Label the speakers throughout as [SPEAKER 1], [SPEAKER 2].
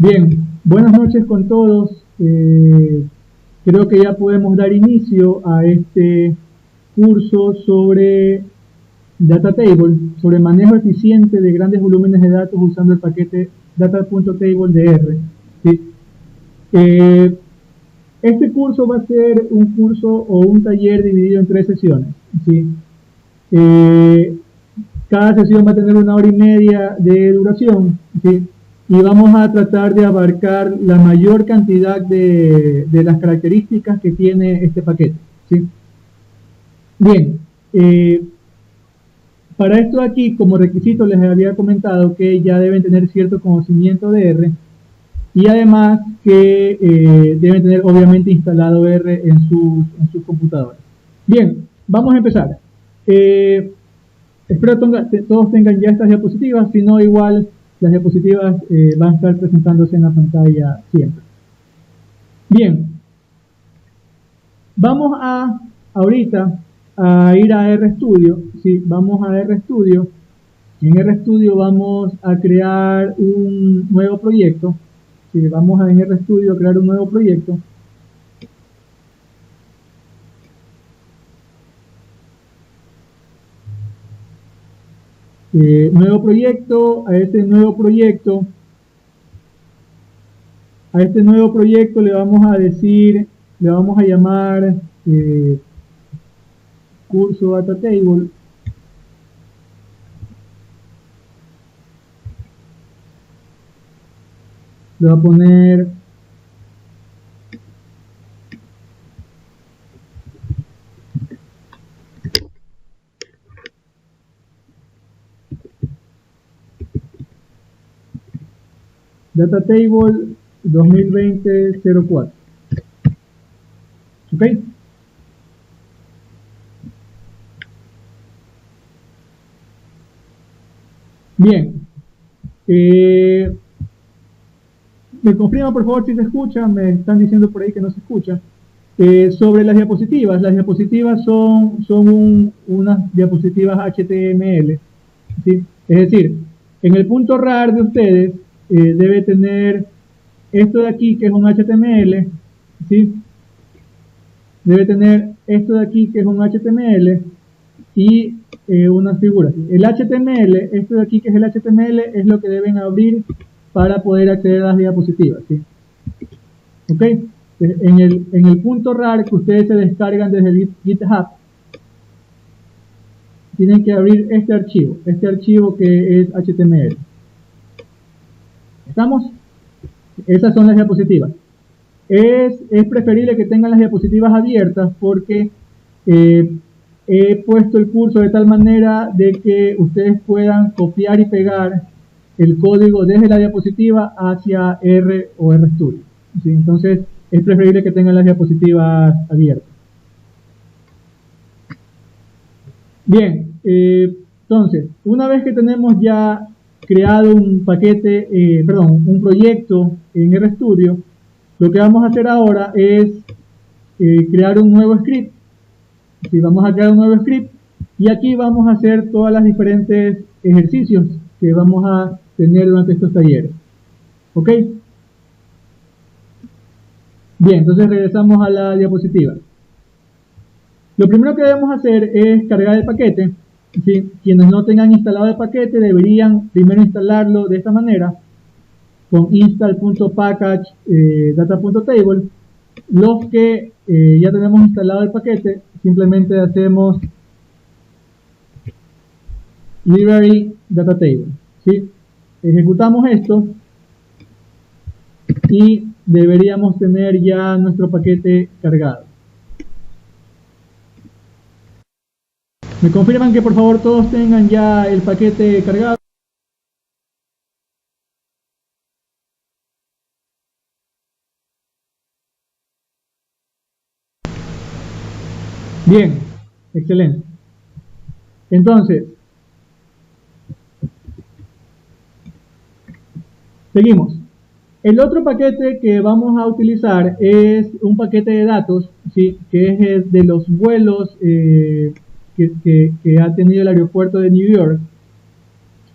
[SPEAKER 1] Bien, buenas noches con todos. Creo que ya podemos dar inicio a este curso sobre Data Table, sobre manejo eficiente de grandes volúmenes de datos usando el paquete data.table de R. ¿Sí? Este curso va a ser un curso o un taller dividido en 3 sesiones. ¿Sí? Cada sesión va a tener 1 hora y media de duración. ¿Sí? Y vamos a tratar de abarcar la mayor cantidad de las características que tiene este paquete. ¿Sí? Bien, para esto aquí, como requisito, les había comentado que ya deben tener cierto conocimiento de R y además que deben tener obviamente instalado R en sus computadoras. Bien, vamos a empezar. Espero todos tengan ya estas diapositivas, si no igual las diapositivas van a estar presentándose en la pantalla siempre. Bien, vamos ahorita a ir a RStudio. Sí, vamos a RStudio. En RStudio vamos a crear un nuevo proyecto. Sí, vamos en RStudio a crear un nuevo proyecto. Nuevo proyecto, a este nuevo proyecto le vamos a decir, le vamos a llamar curso Data Table. Le voy a poner Data Table 2020-04. ¿Ok? Bien. Me confirma por favor si se escucha, me están diciendo por ahí que no se escucha. Sobre las diapositivas son unas diapositivas HTML. ¿Sí? Es decir, en el punto RAR de ustedes debe tener esto de aquí que es un HTML, ¿sí? Debe tener esto de aquí que es un HTML y unas figuras. El HTML, esto de aquí que es el HTML, es lo que deben abrir para poder acceder a las diapositivas. ¿Sí? ¿Ok? En el punto RAR que ustedes se descargan desde el GitHub, tienen que abrir este archivo que es HTML. ¿Estamos? Esas son las diapositivas. Es preferible que tengan las diapositivas abiertas porque he puesto el curso de tal manera de que ustedes puedan copiar y pegar el código desde la diapositiva hacia R o RStudio. ¿Sí? Entonces es preferible que tengan las diapositivas abiertas. Bien, entonces, una vez que tenemos ya creado un paquete, un proyecto en RStudio, lo que vamos a hacer ahora es crear un nuevo script. Sí, vamos a crear un nuevo script y aquí vamos a hacer todas las diferentes ejercicios que vamos a tener durante estos talleres. ¿Ok? Bien, entonces regresamos a la diapositiva. Lo primero que debemos hacer es cargar el paquete. ¿Sí? Quienes no tengan instalado el paquete deberían primero instalarlo de esta manera con install.package data.table. Los que ya tenemos instalado el paquete, simplemente hacemos library data table. ¿Sí? Ejecutamos esto y deberíamos tener ya nuestro paquete cargado. ¿Me confirman que por favor todos tengan ya el paquete cargado? Bien, excelente. Entonces, seguimos. El otro paquete que vamos a utilizar es un paquete de datos, ¿sí? Que es el de los vuelos que ha tenido el aeropuerto de New York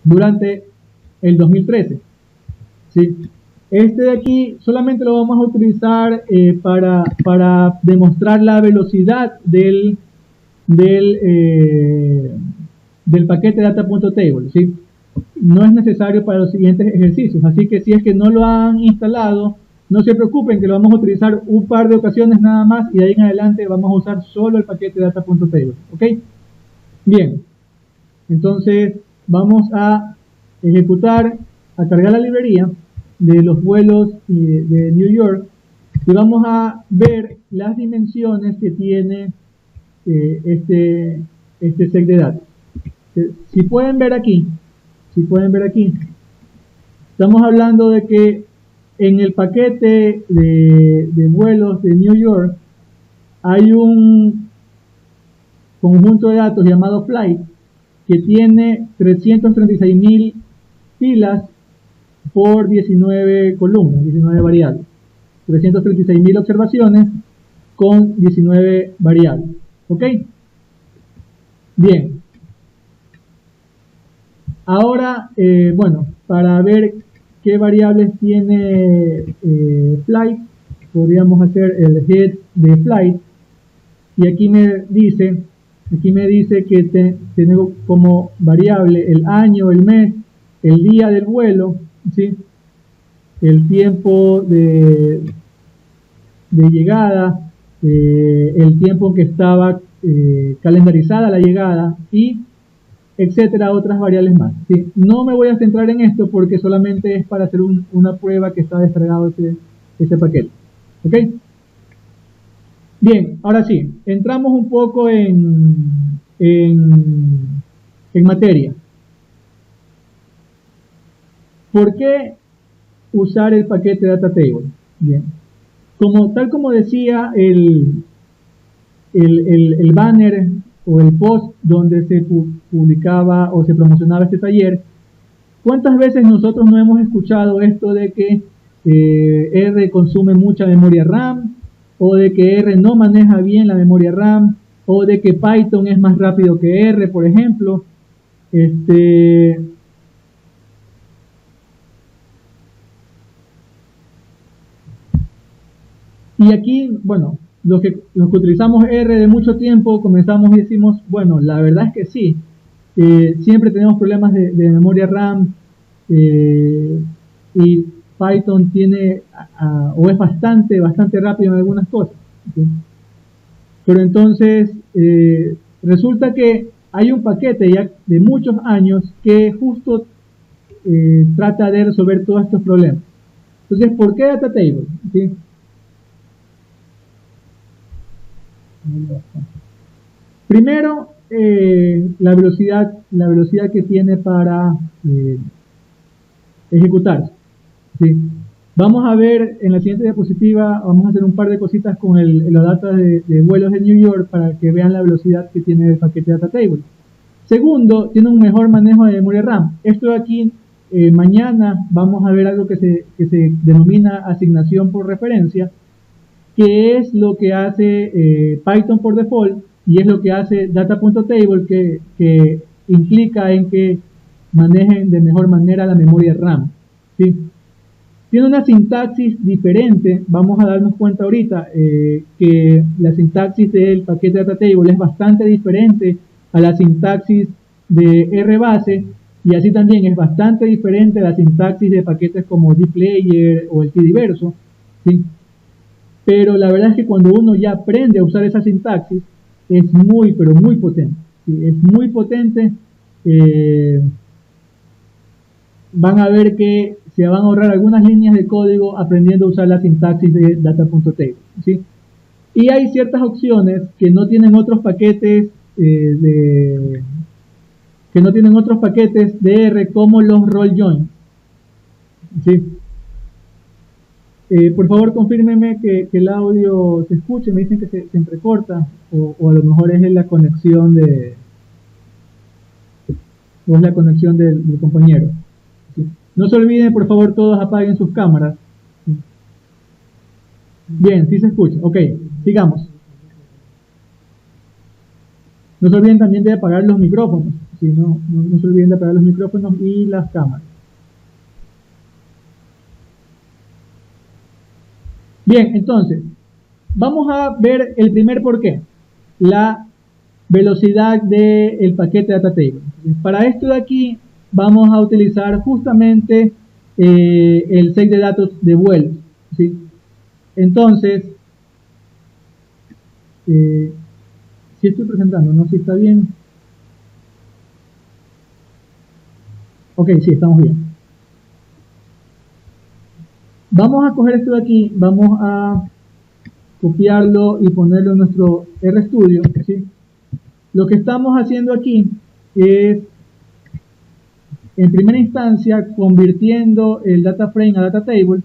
[SPEAKER 1] durante el 2013. ¿Sí? Este de aquí solamente lo vamos a utilizar para demostrar la velocidad del paquete data.table, ¿sí? No es necesario para los siguientes ejercicios, así que si es que no lo han instalado, no se preocupen que lo vamos a utilizar un par de ocasiones nada más y de ahí en adelante vamos a usar solo el paquete data.table, ¿ok? Bien, entonces vamos a ejecutar, a cargar la librería de los vuelos de New York y vamos a ver las dimensiones que tiene este set de datos. Si pueden ver aquí, estamos hablando de que en el paquete de vuelos de New York hay un conjunto de datos llamado flight que tiene 336.000 filas por 19 columnas, 19 variables. 336.000 observaciones con 19 variables. ¿Ok? Bien. Ahora, bueno, para ver qué variables tiene flight, podríamos hacer el head de flight. Y aquí me dice que tengo como variable el año, el mes, el día del vuelo, ¿sí? El tiempo de llegada, el tiempo en que estaba calendarizada la llegada y etcétera, otras variables más, ¿sí? No me voy a centrar en esto porque solamente es para hacer una prueba que está descargado ese paquete. ¿Ok? Bien, ahora sí, entramos un poco en materia. ¿Por qué usar el paquete data table? Bien, tal como decía el banner o el post donde se publicaba o se promocionaba este taller, ¿cuántas veces nosotros no hemos escuchado esto de que R consume mucha memoria RAM, o de que R no maneja bien la memoria RAM, o de que Python es más rápido que R, por ejemplo? Y aquí, bueno, los que utilizamos R de mucho tiempo, comenzamos y decimos, bueno, la verdad es que sí, siempre tenemos problemas de memoria RAM, y Python tiene, o es bastante rápido en algunas cosas, ¿sí? Pero entonces, resulta que hay un paquete ya de muchos años que justo trata de resolver todos estos problemas. Entonces, ¿por qué Data Table? ¿Sí? Primero, la velocidad que tiene para ejecutarse, ¿sí? Vamos a ver en la siguiente diapositiva, vamos a hacer un par de cositas con los datos de vuelos de New York para que vean la velocidad que tiene el paquete Data Table. Segundo, tiene un mejor manejo de memoria RAM. Esto de aquí, mañana vamos a ver algo que se denomina asignación por referencia, que es lo que hace Python por default y es lo que hace data.table, que implica en que manejen de mejor manera la memoria RAM, ¿sí? Tiene una sintaxis diferente, vamos a darnos cuenta ahorita que la sintaxis del paquete data table es bastante diferente a la sintaxis de RBase, y así también es bastante diferente a la sintaxis de paquetes como dplayer o el tdiverso, ¿sí? Pero la verdad es que cuando uno ya aprende a usar esa sintaxis, es muy, pero muy potente, ¿sí? Es muy potente. Van a ver que se van a ahorrar algunas líneas de código aprendiendo a usar la sintaxis de data.table, ¿sí? Y hay ciertas opciones que no tienen otros paquetes de R, como los roll joins, ¿sí? Por favor, confírmeme que el audio se escuche. Me dicen que se entrecorta, o a lo mejor es la conexión del compañero, ¿sí? No se olviden, por favor, todos apaguen sus cámaras. Bien, sí se escucha. Ok, sigamos. No se olviden también de apagar los micrófonos. ¿Sí? No se olviden de apagar los micrófonos y las cámaras. Bien, entonces, vamos a ver el primer porqué, la velocidad del paquete data table. Para esto de aquí vamos a utilizar justamente el set de datos de vuelo, ¿sí? Entonces, si estoy presentando, no sé si está bien. Ok, sí, estamos bien. Vamos a coger esto de aquí, vamos a copiarlo y ponerlo en nuestro RStudio, ¿sí? Lo que estamos haciendo aquí es, en primera instancia, convirtiendo el data frame a data table.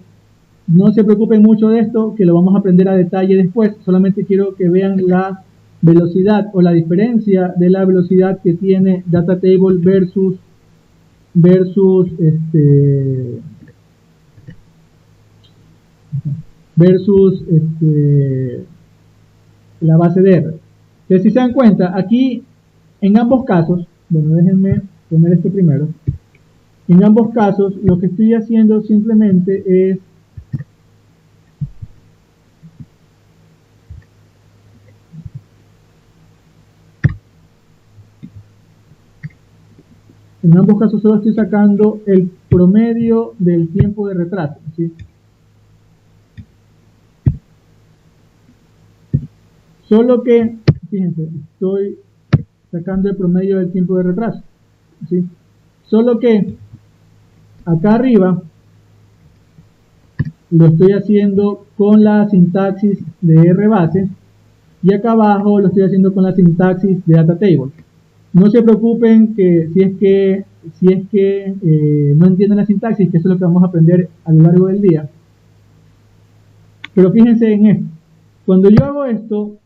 [SPEAKER 1] No se preocupen mucho de esto, que lo vamos a aprender a detalle después. Solamente quiero que vean la velocidad o la diferencia de la velocidad que tiene data table versus la base de R. Entonces, si se dan cuenta, aquí en ambos casos, bueno, déjenme poner esto primero. En ambos casos, lo que estoy haciendo simplemente es en ambos casos solo estoy sacando el promedio del tiempo de retraso, ¿sí? Solo que, fíjense, estoy sacando el promedio del tiempo de retraso, ¿sí? Solo que acá arriba lo estoy haciendo con la sintaxis de RBase y acá abajo lo estoy haciendo con la sintaxis de data table. No se preocupen que si es que no entienden la sintaxis, que eso es lo que vamos a aprender a lo largo del día. Pero fíjense en esto. Cuando yo hago esto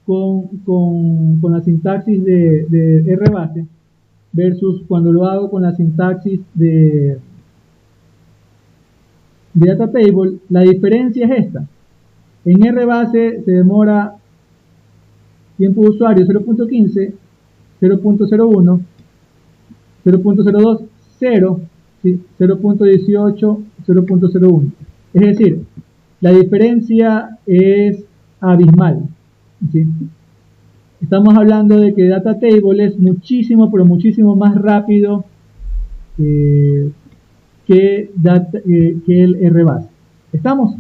[SPEAKER 1] con la sintaxis de RBase versus cuando lo hago con la sintaxis de data table, la diferencia es esta. En RBase se demora tiempo de usuario 0.15, 0.01, 0.02, 0, ¿sí? 0.18, 0.01. Es decir, la diferencia es abismal, ¿sí? Estamos hablando de que data table es muchísimo, pero muchísimo más rápido que el RBase. ¿Estamos?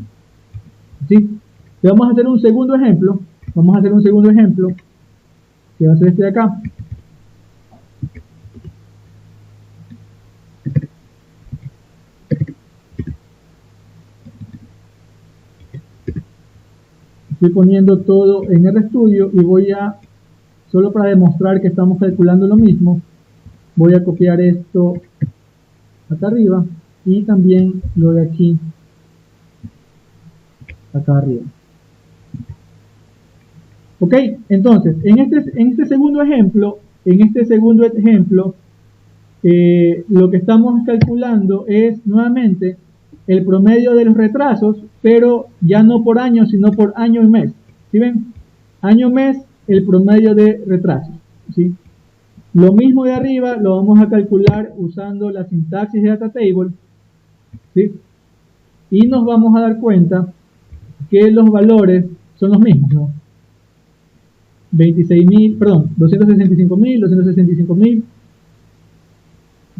[SPEAKER 1] ¿Sí? Vamos a hacer un segundo ejemplo. Vamos a hacer un segundo ejemplo, que va a ser este de acá. Estoy poniendo todo en RStudio y voy a, solo para demostrar que estamos calculando lo mismo, voy a copiar esto acá arriba y también lo de aquí acá arriba. Ok, entonces, en este segundo ejemplo, lo que estamos calculando es nuevamente el promedio de los retrasos, pero ya no por año, sino por año y mes. ¿Sí ven? Año-mes, el promedio de retrasos. ¿Sí? Lo mismo de arriba lo vamos a calcular usando la sintaxis de data table. ¿Sí? Y nos vamos a dar cuenta que los valores son los mismos, ¿no? 265.000, 265.000.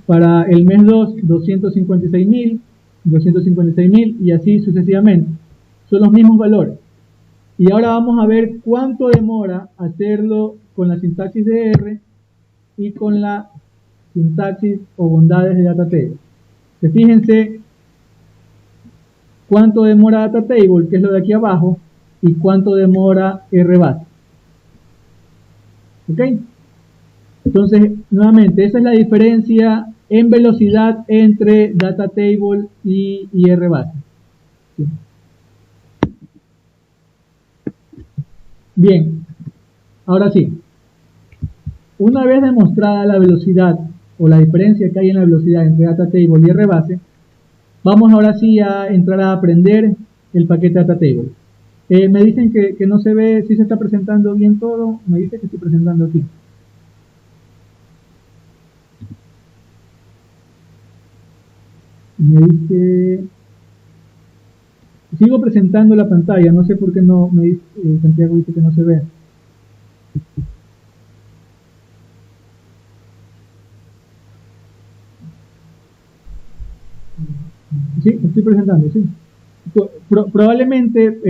[SPEAKER 1] Para el mes 2, 256.000 y así sucesivamente. Son los mismos valores. Y ahora vamos a ver cuánto demora hacerlo con la sintaxis de R y con la sintaxis o bondades de data table. Fíjense cuánto demora data table, que es lo de aquí abajo, y cuánto demora RBase. ¿Ok? Entonces, nuevamente, esa es la diferencia en velocidad entre data table y RBase. ¿Sí? Bien, ahora sí. Una vez demostrada la velocidad o la diferencia que hay en la velocidad entre data table y RBase, vamos ahora sí a entrar a aprender el paquete data table. Me dicen que no se ve si se está presentando bien todo. Me dice que estoy presentando aquí. Me dice Sigo presentando la pantalla, no sé por qué no me dice, Santiago dice que no se ve. Sí, estoy presentando, sí. Probablemente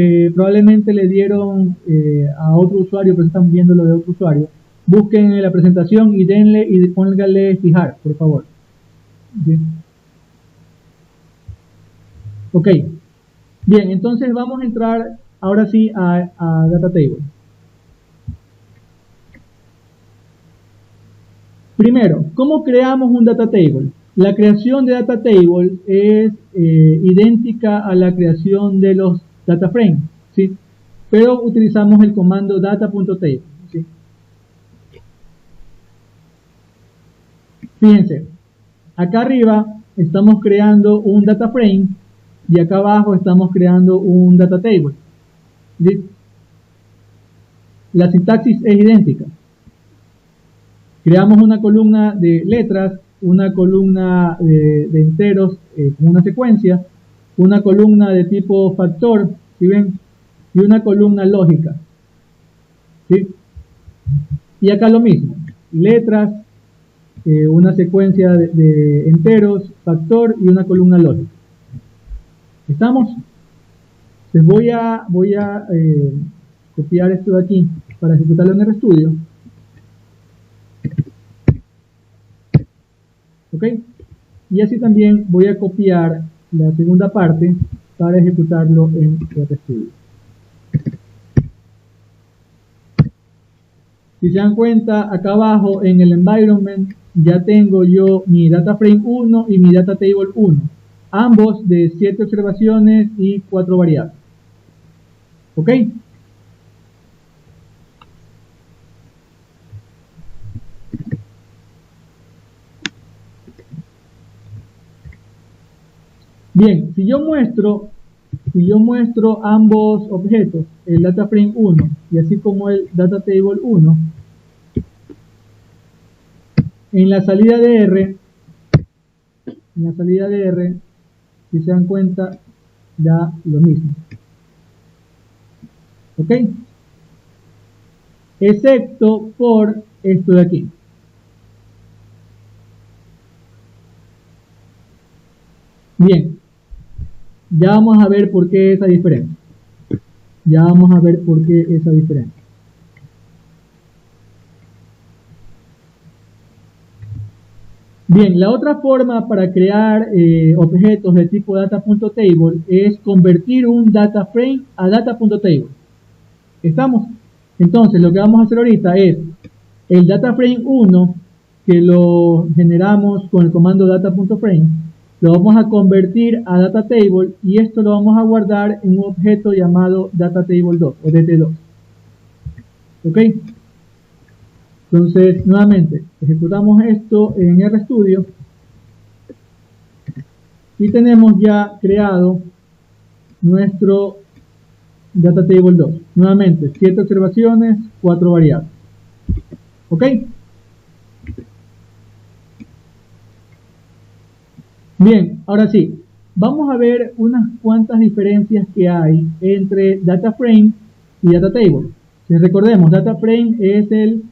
[SPEAKER 1] le dieron a otro usuario, pero están viendo lo de otro usuario. Busquen la presentación y denle y pónganle fijar, por favor. ¿Sí? Ok. Bien, entonces vamos a entrar ahora sí a Data Table. Primero, ¿cómo creamos un Data Table? La creación de Data Table es idéntica a la creación de los Data Frames, ¿sí? Pero utilizamos el comando data.table, ¿sí? Fíjense, acá arriba estamos creando un Data Frame y acá abajo estamos creando un Data Table, ¿sí? La sintaxis es idéntica. Creamos una columna de letras, una columna de enteros con una secuencia, una columna de tipo factor, ¿sí ven? Y una columna lógica, ¿sí? Y acá lo mismo, letras, una secuencia de enteros, factor y una columna lógica. ¿Estamos? Entonces voy a copiar esto de aquí para ejecutarlo en RStudio. ¿Ok? Y así también voy a copiar la segunda parte para ejecutarlo en RStudio. Si se dan cuenta, acá abajo en el environment ya tengo yo mi data frame 1 y mi data table 1, ambos de 7 observaciones y 4 variables. ¿Ok? Bien, si yo muestro ambos objetos, el data frame 1 y así como el data table 1, en la salida de R, si se dan cuenta, da lo mismo. ¿Ok? Excepto por esto de aquí. Bien, ya vamos a ver por qué esa diferencia. Bien, la otra forma para crear objetos de tipo data.table es convertir un data frame a data.table. ¿Estamos? Entonces, lo que vamos a hacer ahorita es el data frame 1, que lo generamos con el comando data.frame, lo vamos a convertir a data table y esto lo vamos a guardar en un objeto llamado data table 2 o dt2. ¿Ok? Entonces, nuevamente, ejecutamos esto en RStudio y tenemos ya creado nuestro data table 2. Nuevamente, 7 observaciones, 4 variables. ¿Ok? Bien, ahora sí, vamos a ver unas cuantas diferencias que hay entre data frame y data table. Si recordemos, data frame es el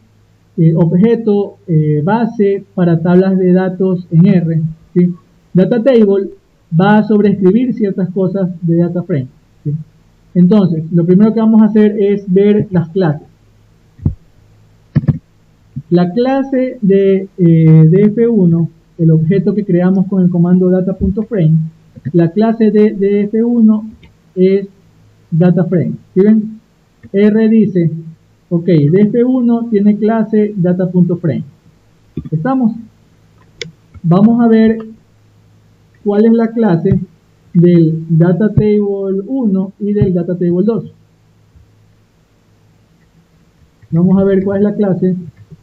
[SPEAKER 1] objeto base para tablas de datos en R, ¿sí? Data table va a sobreescribir ciertas cosas de data frame, ¿sí? Entonces, lo primero que vamos a hacer es ver las clases. La clase de df1, el objeto que creamos con el comando data.frame, la clase de df1 es dataframe. ¿Sí ven? R dice, ok, df1 tiene clase data.frame. ¿Estamos? Vamos a ver cuál es la clase del data table 1 y del data table 2. Vamos a ver cuál es la clase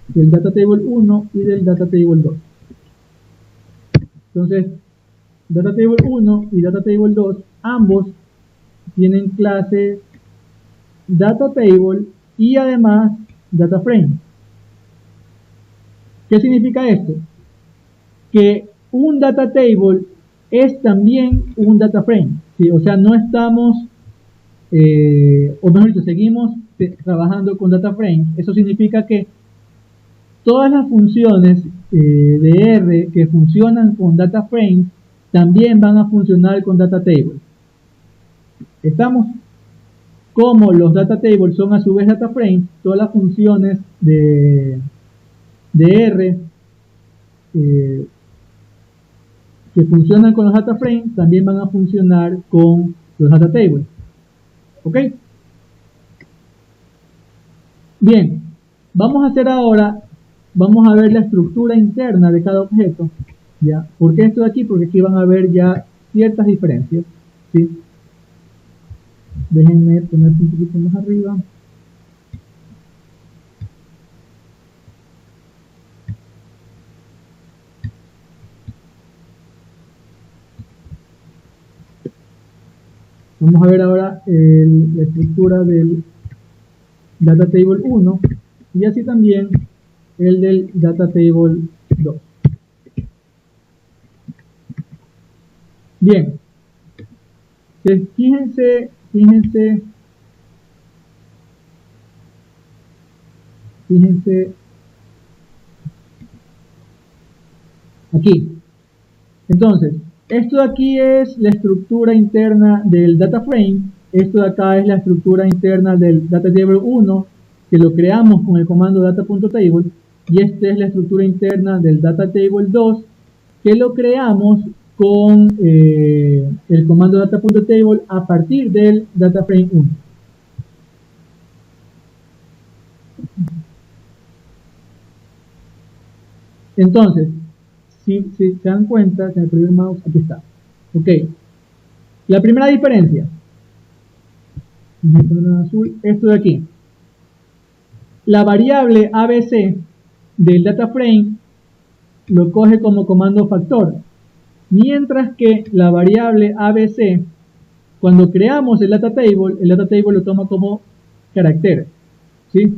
[SPEAKER 1] del data table 1 y del data table 2. Entonces, data table 1 y data table 2, ambos tienen clase data table y además data frame. ¿Qué significa esto? Que un data table es también un data frame. ¿sí? O sea, no estamos, o mejor dicho, seguimos trabajando con data frame. Eso significa que todas las funciones de R que funcionan con data frame también van a funcionar con data table. ¿Estamos? Como los data tables son a su vez data frame, todas las funciones de R que funcionan con los data frame también van a funcionar con los data tables. ¿Ok? Bien, vamos a hacer ahora, vamos a ver la estructura interna de cada objeto. ¿Ya? ¿Por qué esto de aquí? Porque aquí van a ver ya ciertas diferencias. ¿Sí? Déjenme poner un poquito más arriba. Vamos a ver ahora la estructura del Data Table 1 y así también el del Data Table 2. Bien, fíjense aquí. Entonces, esto de aquí es la estructura interna del data frame, esto de acá es la estructura interna del data table 1, que lo creamos con el comando data.table, y esta es la estructura interna del data table 2, que lo creamos con el comando data.table a partir del data frame 1. Entonces, si se dan cuenta, se me perdió el mouse, aquí está. Ok. La primera diferencia. Voy a poner en azul, esto de aquí. La variable ABC del data frame lo coge como comando factor. Mientras que la variable ABC, cuando creamos el data table lo toma como carácter. ¿Sí?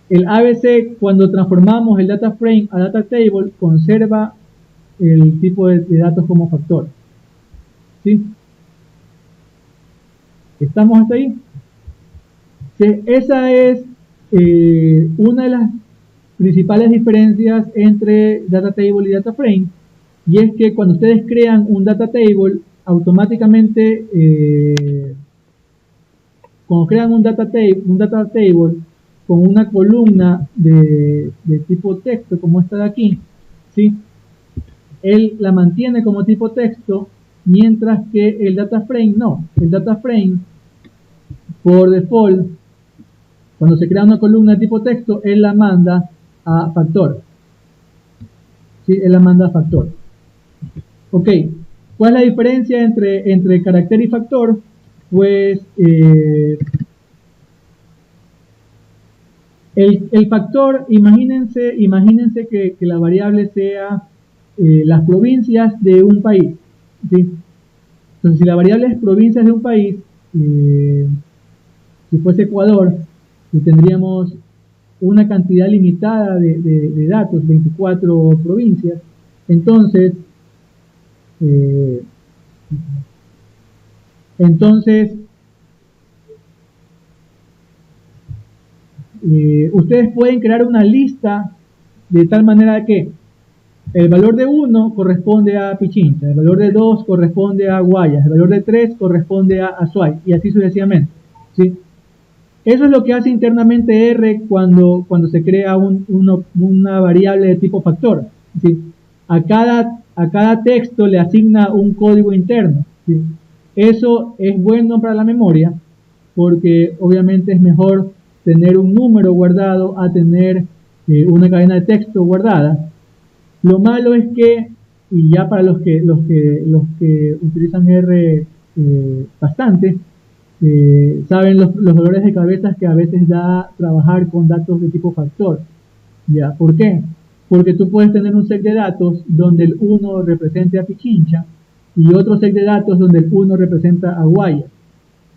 [SPEAKER 1] El ABC, cuando transformamos el data frame a data table, conserva el tipo de datos como factor. ¿Sí? ¿Estamos hasta ahí? Sí, esa es una de las principales diferencias entre data table y data frame, y es que cuando ustedes crean un data table, automáticamente cuando crean un data table con una columna de tipo texto como esta de aquí, ¿sí? Él la mantiene como tipo texto, mientras que el data frame no. El data frame, por default, cuando se crea una columna de tipo texto, él la manda a factor. ¿Sí? Él la manda a factor. Ok, ¿cuál es la diferencia entre carácter y factor? Pues el factor, imagínense que la variable sea las provincias de un país. ¿Sí? Entonces, si la variable es provincias de un país, si fuese Ecuador, tendríamos una cantidad limitada de datos, 24 provincias. Entonces, ustedes pueden crear una lista de tal manera que el valor de 1 corresponde a Pichincha, el valor de 2 corresponde a Guayas, el valor de 3 corresponde a Azuay, y así sucesivamente. ¿Sí? Eso es lo que hace internamente R cuando se crea una variable de tipo factor. ¿Sí? A cada texto le asigna un código interno. ¿Sí? Eso es bueno para la memoria, porque obviamente es mejor tener un número guardado a tener una cadena de texto guardada. Lo malo es que, y ya para los que utilizan R bastante, saben los dolores de cabeza que a veces da trabajar con datos de tipo factor. ¿Ya? ¿Por qué? Porque tú puedes tener un set de datos donde el 1 represente a Pichincha y otro set de datos donde el 1 representa a Guayas.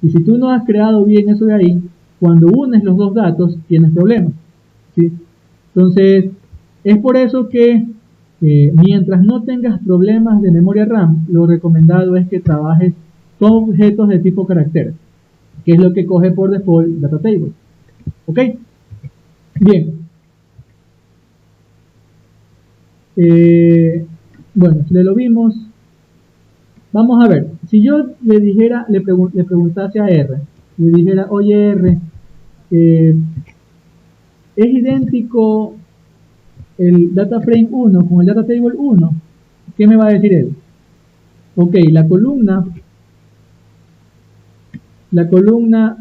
[SPEAKER 1] Y si tú no has creado bien eso de ahí, cuando unes los dos datos tienes problemas. ¿Sí? Entonces, es por eso que Mientras no tengas problemas de memoria RAM, lo recomendado es que trabajes con objetos de tipo carácter, que es lo que coge por default Data Table. ¿Ok? Bien. Bueno, ya lo vimos. Vamos a ver, si yo le dijera, le preguntase a R, le dijera, oye R, ¿es idéntico el data frame 1 con el data table 1? ¿Qué me va a decir él? Ok, la columna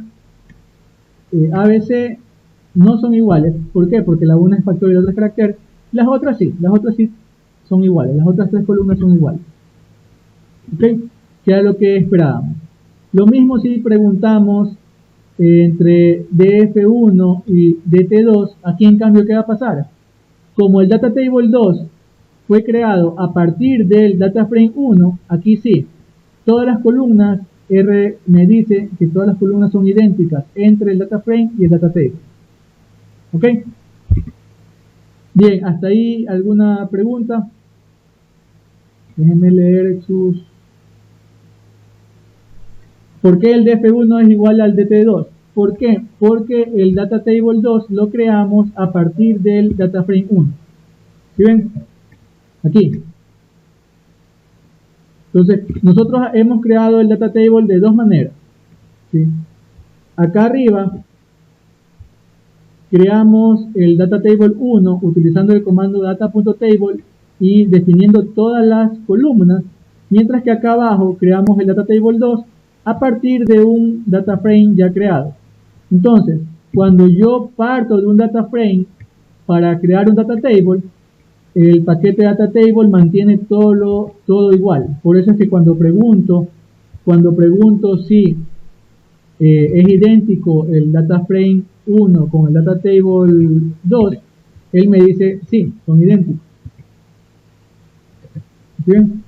[SPEAKER 1] ABC no son iguales. ¿Por qué? Porque la una es factor y la otra es carácter. Las otras sí son iguales. Las otras tres columnas son iguales. ¿Ok? Que era lo que esperábamos. Lo mismo si preguntamos entre DF1 y DT2, aquí en cambio, ¿qué va a pasar? Como el Data Table 2 fue creado a partir del Data Frame 1, aquí sí, todas las columnas, R me dice que todas las columnas son idénticas entre el Data Frame y el Data Table. ¿Ok? Bien, hasta ahí, ¿alguna pregunta? Déjenme leer sus... ¿Por qué el DF1 es igual al DT2? ¿Por qué? Porque el Data Table 2 lo creamos a partir del Data Frame 1. ¿Sí ven? Aquí. Entonces, nosotros hemos creado el Data Table de dos maneras. ¿Sí? Acá arriba, creamos el Data Table 1 utilizando el comando data.table y definiendo todas las columnas, mientras que acá abajo creamos el Data Table 2 a partir de un data frame ya creado. Entonces, cuando yo parto de un data frame para crear un data table, el paquete data table mantiene todo igual. Por eso es que cuando pregunto si es idéntico el data frame 1 con el data table 2, él me dice sí, son idénticos. ¿Bien?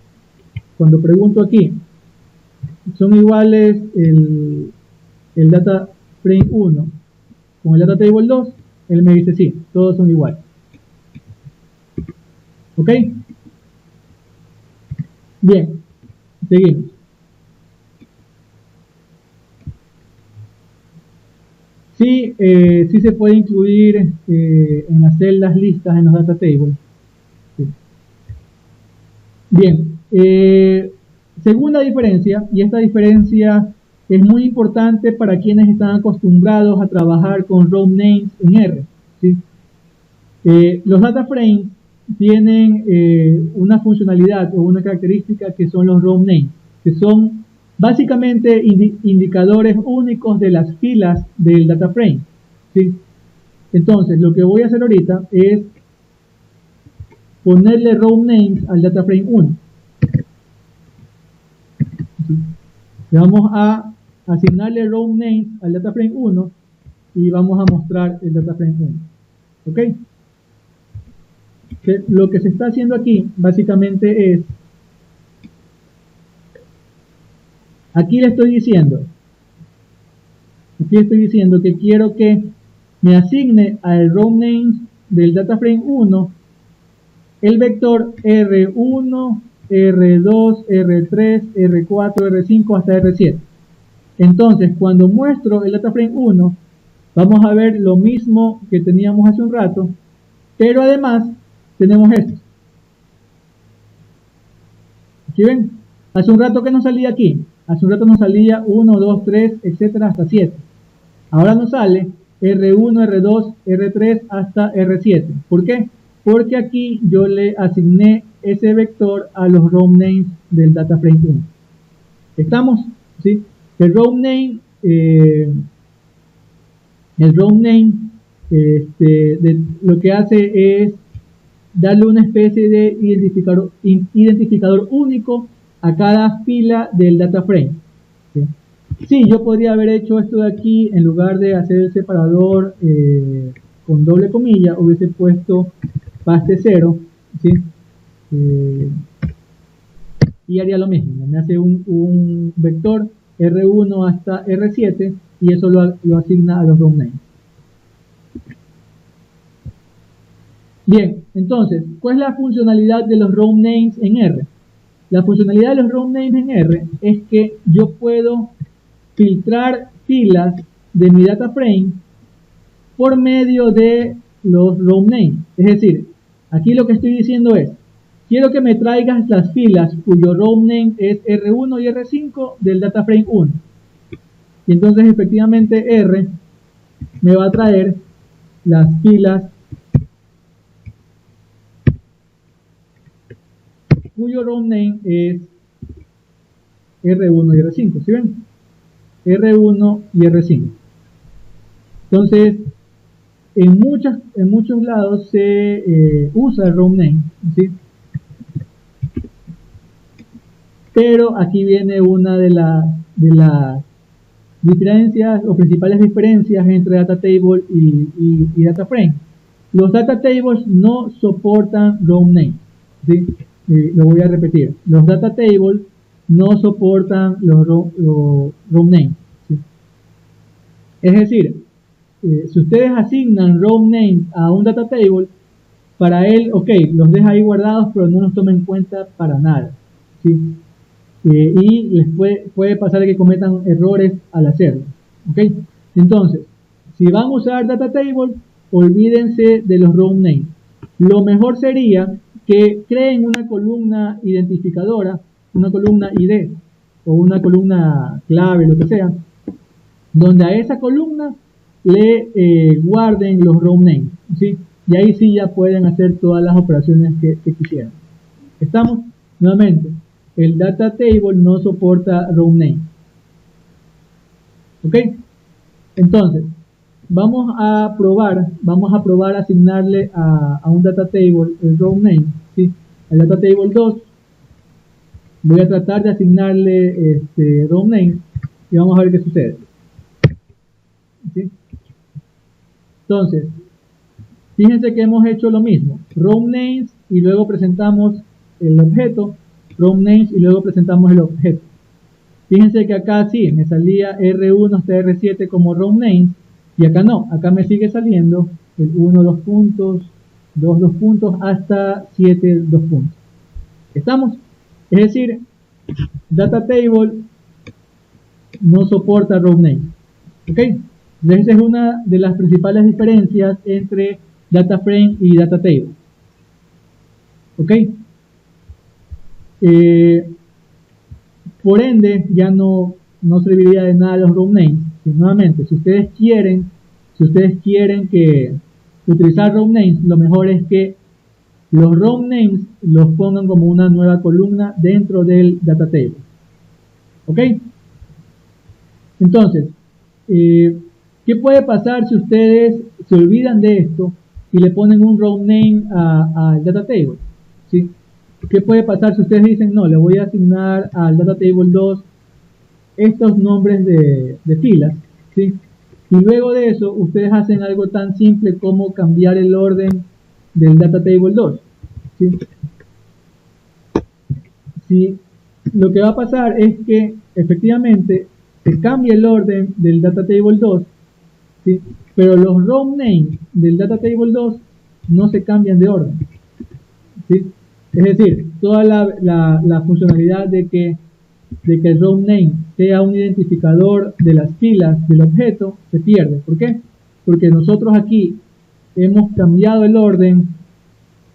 [SPEAKER 1] Cuando pregunto aquí, ¿son iguales el data frame 1 con el data table 2? Él me dice sí, todos son iguales. ¿Ok? Bien, seguimos. Sí, sí se puede incluir en las celdas listas en los data tables. Sí. Bien, segunda diferencia, y esta diferencia es muy importante para quienes están acostumbrados a trabajar con row names en R. ¿Sí? Los data frames tienen una funcionalidad o una característica que son los row names, que son básicamente indicadores únicos de las filas del data frame. ¿Sí? Entonces, lo que voy a hacer ahorita es ponerle row names al data frame 1. ¿Sí? Vamos a asignarle row names al data frame 1 y vamos a mostrar el data frame 1. ¿Ok? Lo que se está haciendo aquí básicamente es, aquí le estoy diciendo que quiero que me asigne al row names del data frame 1 el vector R1, R2, R3, R4, R5 hasta R7. Entonces, cuando muestro el data frame 1, vamos a ver lo mismo que teníamos hace un rato, pero además tenemos esto. ¿Aquí ven? Hace un rato que nos salía aquí. Hace un rato nos salía 1, 2, 3, etcétera, hasta 7. Ahora nos sale R1, R2, R3 hasta R7. ¿Por qué? Porque aquí yo le asigné ese vector a los row names del data frame 1. ¿Estamos? ¿Sí? El row name lo que hace es darle una especie de identificador único a cada fila del data frame. ¿Sí? Sí, yo podría haber hecho esto de aquí, en lugar de hacer el separador con doble comilla, hubiese puesto paste 0, ¿sí? Y haría lo mismo, me hace un vector R1 hasta R7 y eso lo asigna a los row names. Bien, entonces, ¿cuál es la funcionalidad de los row names en R? La funcionalidad de los row names en R es que yo puedo filtrar filas de mi data frame por medio de los row names. Es decir, aquí lo que estoy diciendo es, quiero que me traigas las filas cuyo row name es R1 y R5 del data frame 1. Y entonces efectivamente R me va a traer las filas cuyo row name es R1 y R5, ¿sí ven? R1 y R5. Entonces, en muchos lados se usa el row name, ¿sí? Pero aquí viene una de las diferencias o principales diferencias entre data table y data frame. Los data tables no soportan row name, ¿sí? Lo voy a repetir. Los data tables no soportan los row name, ¿sí? Es decir, si ustedes asignan row names a un data table, para él, ok, los deja ahí guardados, pero no los toma en cuenta para nada, ¿sí? Y les puede pasar que cometan errores al hacerlo, ¿ok? Entonces, si van a usar data table, olvídense de los row names. Lo mejor sería que creen una columna identificadora, una columna ID o una columna clave, lo que sea, donde a esa columna le guarden los row names, ¿sí? Y ahí sí ya pueden hacer todas las operaciones que quisieran. ¿Estamos? Nuevamente, el data table no soporta row name. ¿Ok? Entonces, vamos a probar asignarle a un data table el row name, ¿sí? Al data table 2 voy a tratar de asignarle row name y vamos a ver qué sucede, ¿sí? Entonces, fíjense que hemos hecho lo mismo, row names y luego presentamos el objeto, row names y luego presentamos el objeto. Fíjense que acá sí, me salía R1 hasta R7 como row names, y acá no, acá me sigue saliendo el 1, 2 puntos, 2, 2 puntos, hasta 7, 2 puntos. ¿Estamos? Es decir, data table no soporta row names. ¿Ok? Entonces esa es una de las principales diferencias entre data frame y data table. ¿Ok? Por ende, ya no serviría de nada los row names. Y nuevamente, si ustedes quieren que utilizar row names, lo mejor es que los row names los pongan como una nueva columna dentro del data table. ¿Ok? Entonces, ¿qué puede pasar si ustedes se olvidan de esto y le ponen un row name al data table? ¿Sí? ¿Qué puede pasar si ustedes dicen, no, le voy a asignar al data table 2 estos nombres de filas, ¿sí? Y luego de eso, ustedes hacen algo tan simple como cambiar el orden del data table 2, ¿sí? Si lo que va a pasar es que efectivamente se cambia el orden del data table 2, ¿sí? Pero los row names del data table 2 no se cambian de orden, ¿sí? Es decir, toda la funcionalidad de que el row name sea un identificador de las filas del objeto se pierde. ¿Por qué? Porque nosotros aquí hemos cambiado el orden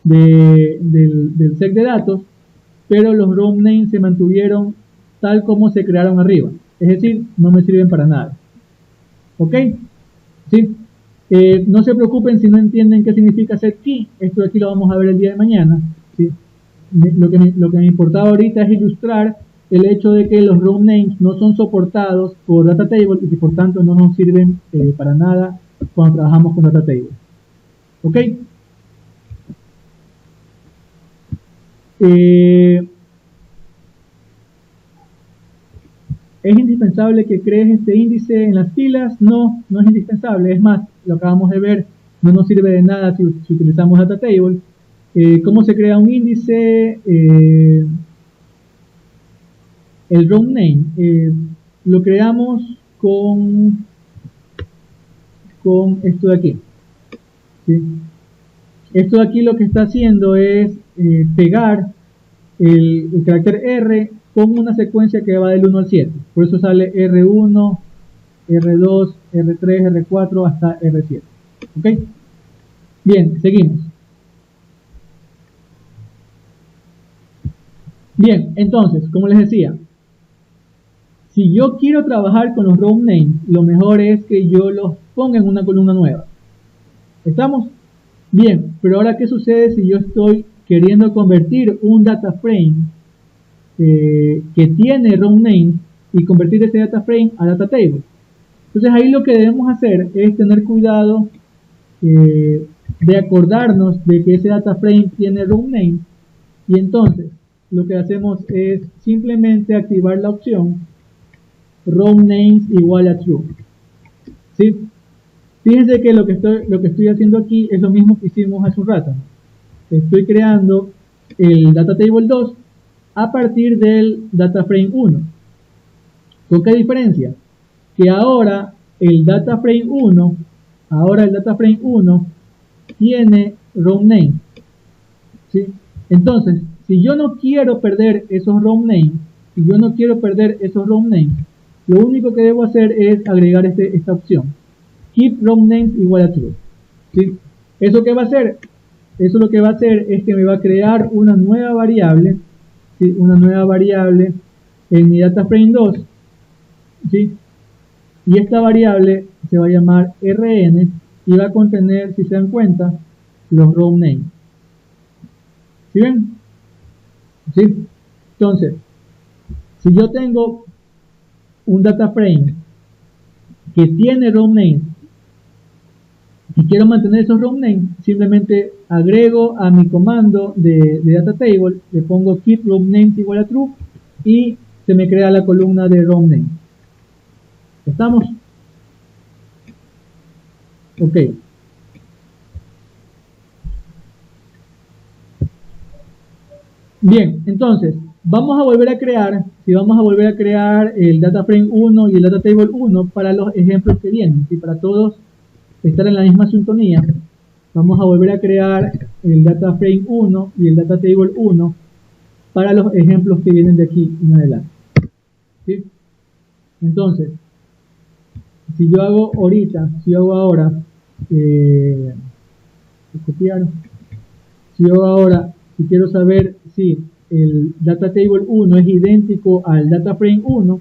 [SPEAKER 1] del set de datos, pero los row names se mantuvieron tal como se crearon arriba. Es decir, no me sirven para nada. ¿Ok? ¿Sí? No se preocupen si no entienden qué significa set key. Esto de aquí lo vamos a ver el día de mañana. ¿Sí? Lo que me importaba ahorita es ilustrar el hecho de que los row names no son soportados por data table y que por tanto no nos sirven para nada cuando trabajamos con data table. ¿Ok? ¿Es indispensable que crees este índice en las filas? No, no es indispensable. Es más, lo acabamos de ver, no nos sirve de nada si utilizamos data table. ¿Cómo se crea un índice? El row name lo creamos con esto de aquí, ¿sí? Esto de aquí lo que está haciendo es pegar el carácter R con una secuencia que va del 1 al 7. Por eso sale R1, R2, R3, R4 hasta R7. ¿Ok? Bien, seguimos. Bien, entonces, como les decía, si yo quiero trabajar con los row names, lo mejor es que yo los ponga en una columna nueva. ¿Estamos? Bien, pero ahora ¿qué sucede si yo estoy queriendo convertir un data frame que tiene row names y convertir ese data frame a data table? Entonces ahí lo que debemos hacer es tener cuidado de acordarnos de que ese data frame tiene row name, y entonces lo que hacemos es simplemente activar la opción row names igual a true. ¿Sí? Fíjense que lo que estoy haciendo aquí es lo mismo que hicimos hace un rato. Estoy creando el data table 2 a partir del data frame 1. ¿Con qué diferencia? Que ahora el data frame 1 tiene row name. ¿Sí? Entonces, si yo no quiero perder esos row names, lo único que debo hacer es agregar esta opción. Keep row names igual a true. ¿Sí? ¿Eso qué va a hacer? Eso lo que va a hacer es que me va a crear una nueva variable, ¿sí? Una nueva variable en mi data frame 2, ¿sí? Y esta variable se va a llamar rn y va a contener, si se dan cuenta, los row names. ¿Sí ven? ¿Sí? Entonces, si yo tengo un data frame que tiene row names y quiero mantener esos row names, simplemente agrego a mi comando de data table, le pongo keep row names igual a true y se me crea la columna de row names. ¿Estamos? Ok. Bien, entonces, vamos a volver a crear el data frame 1 y el data table 1 para los ejemplos que vienen, y para todos estar en la misma sintonía. Vamos a volver a crear el data frame 1 y el data table 1 para los ejemplos que vienen de aquí en adelante. ¿Sí? Entonces, si yo hago ahora, copiar, si quiero saber si el data table 1 es idéntico al data frame 1,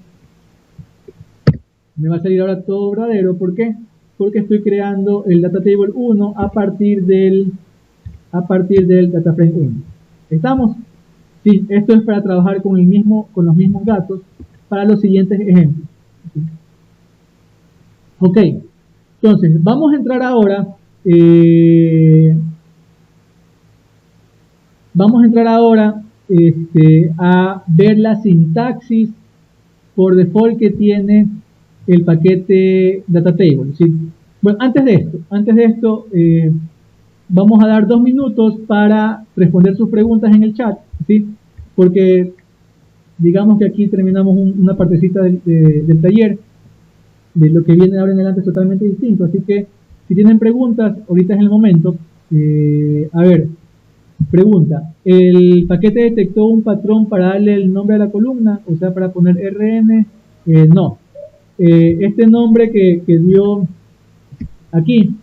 [SPEAKER 1] me va a salir ahora todo verdadero. ¿Por qué? Porque estoy creando el data table 1 a partir del data frame 1. ¿Estamos? Sí, esto es para trabajar con los mismos datos para los siguientes ejemplos. ¿Sí? Ok, entonces vamos a entrar ahora a ver la sintaxis por default que tiene el paquete data table. ¿Sí? Bueno, antes de esto vamos a dar 2 minutos para responder sus preguntas en el chat, ¿sí? Porque digamos que aquí terminamos una partecita del taller. De lo que viene ahora en adelante es totalmente distinto, así que si tienen preguntas, ahorita es el momento. A ver, pregunta: ¿el paquete detectó un patrón para darle el nombre a la columna? O sea, para poner rn. No. Este nombre que dio aquí,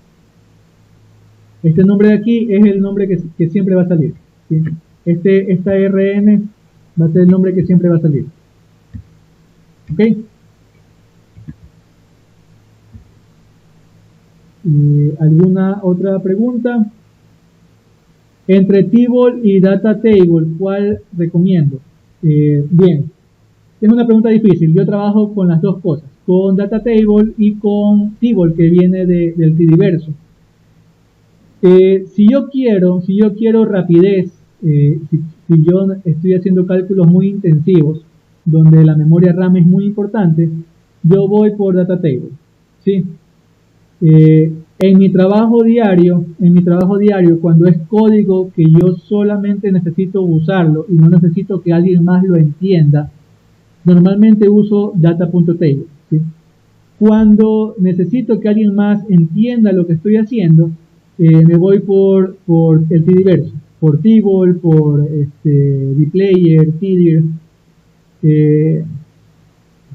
[SPEAKER 1] este nombre de aquí es el nombre que siempre va a salir, ¿sí? Esta rn va a ser el nombre que siempre va a salir. ¿Ok? ¿Alguna otra pregunta? Entre Tibble y Data Table, ¿cuál recomiendo? Bien, es una pregunta difícil. Yo trabajo con las dos cosas, con Data Table y con Tibble, que viene del Tidyverso. Si yo quiero rapidez, si yo estoy haciendo cálculos muy intensivos, donde la memoria RAM es muy importante, yo voy por Data Table, ¿sí? En mi trabajo diario, cuando es código que yo solamente necesito usarlo y no necesito que alguien más lo entienda, normalmente uso data.table, ¿sí? Cuando necesito que alguien más entienda lo que estoy haciendo, me voy por el Tdiverso, por Tibol, por dplayer, Tdir.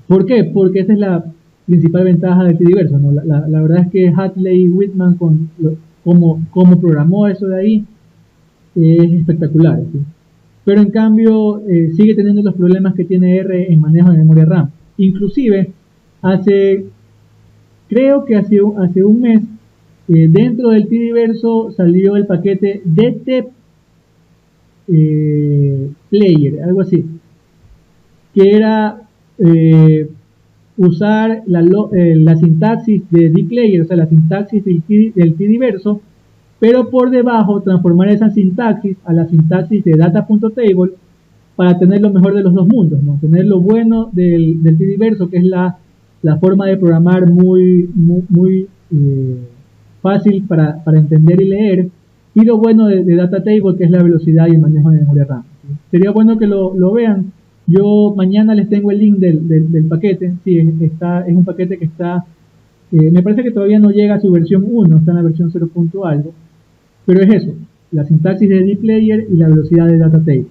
[SPEAKER 1] ¿Por qué? Porque esa es la principal ventaja del Tdiverso, ¿no? La verdad es que Hadley y Whitman, como programó eso de ahí, es espectacular, ¿sí? Pero en cambio sigue teniendo los problemas que tiene R en manejo de memoria RAM. Inclusive, creo que hace un mes, dentro del Tdiverso salió el paquete DT Player, algo así, que era usar la sintaxis de dplayer, o sea, la sintaxis del Tdiverso, pero por debajo transformar esa sintaxis a la sintaxis de data.table para tener lo mejor de los dos mundos, ¿no? Tener lo bueno del Tdiverso, que es la forma de programar muy fácil para entender y leer, y lo bueno de Datatable, que es la velocidad y el manejo de memoria RAM. ¿Sí? Sería bueno que lo vean. Yo mañana les tengo el link del paquete. Sí, es un paquete que está, me parece que todavía no llega a su versión 1, está en la versión 0. Algo, pero es eso, la sintaxis de dplayer y la velocidad de Datatable.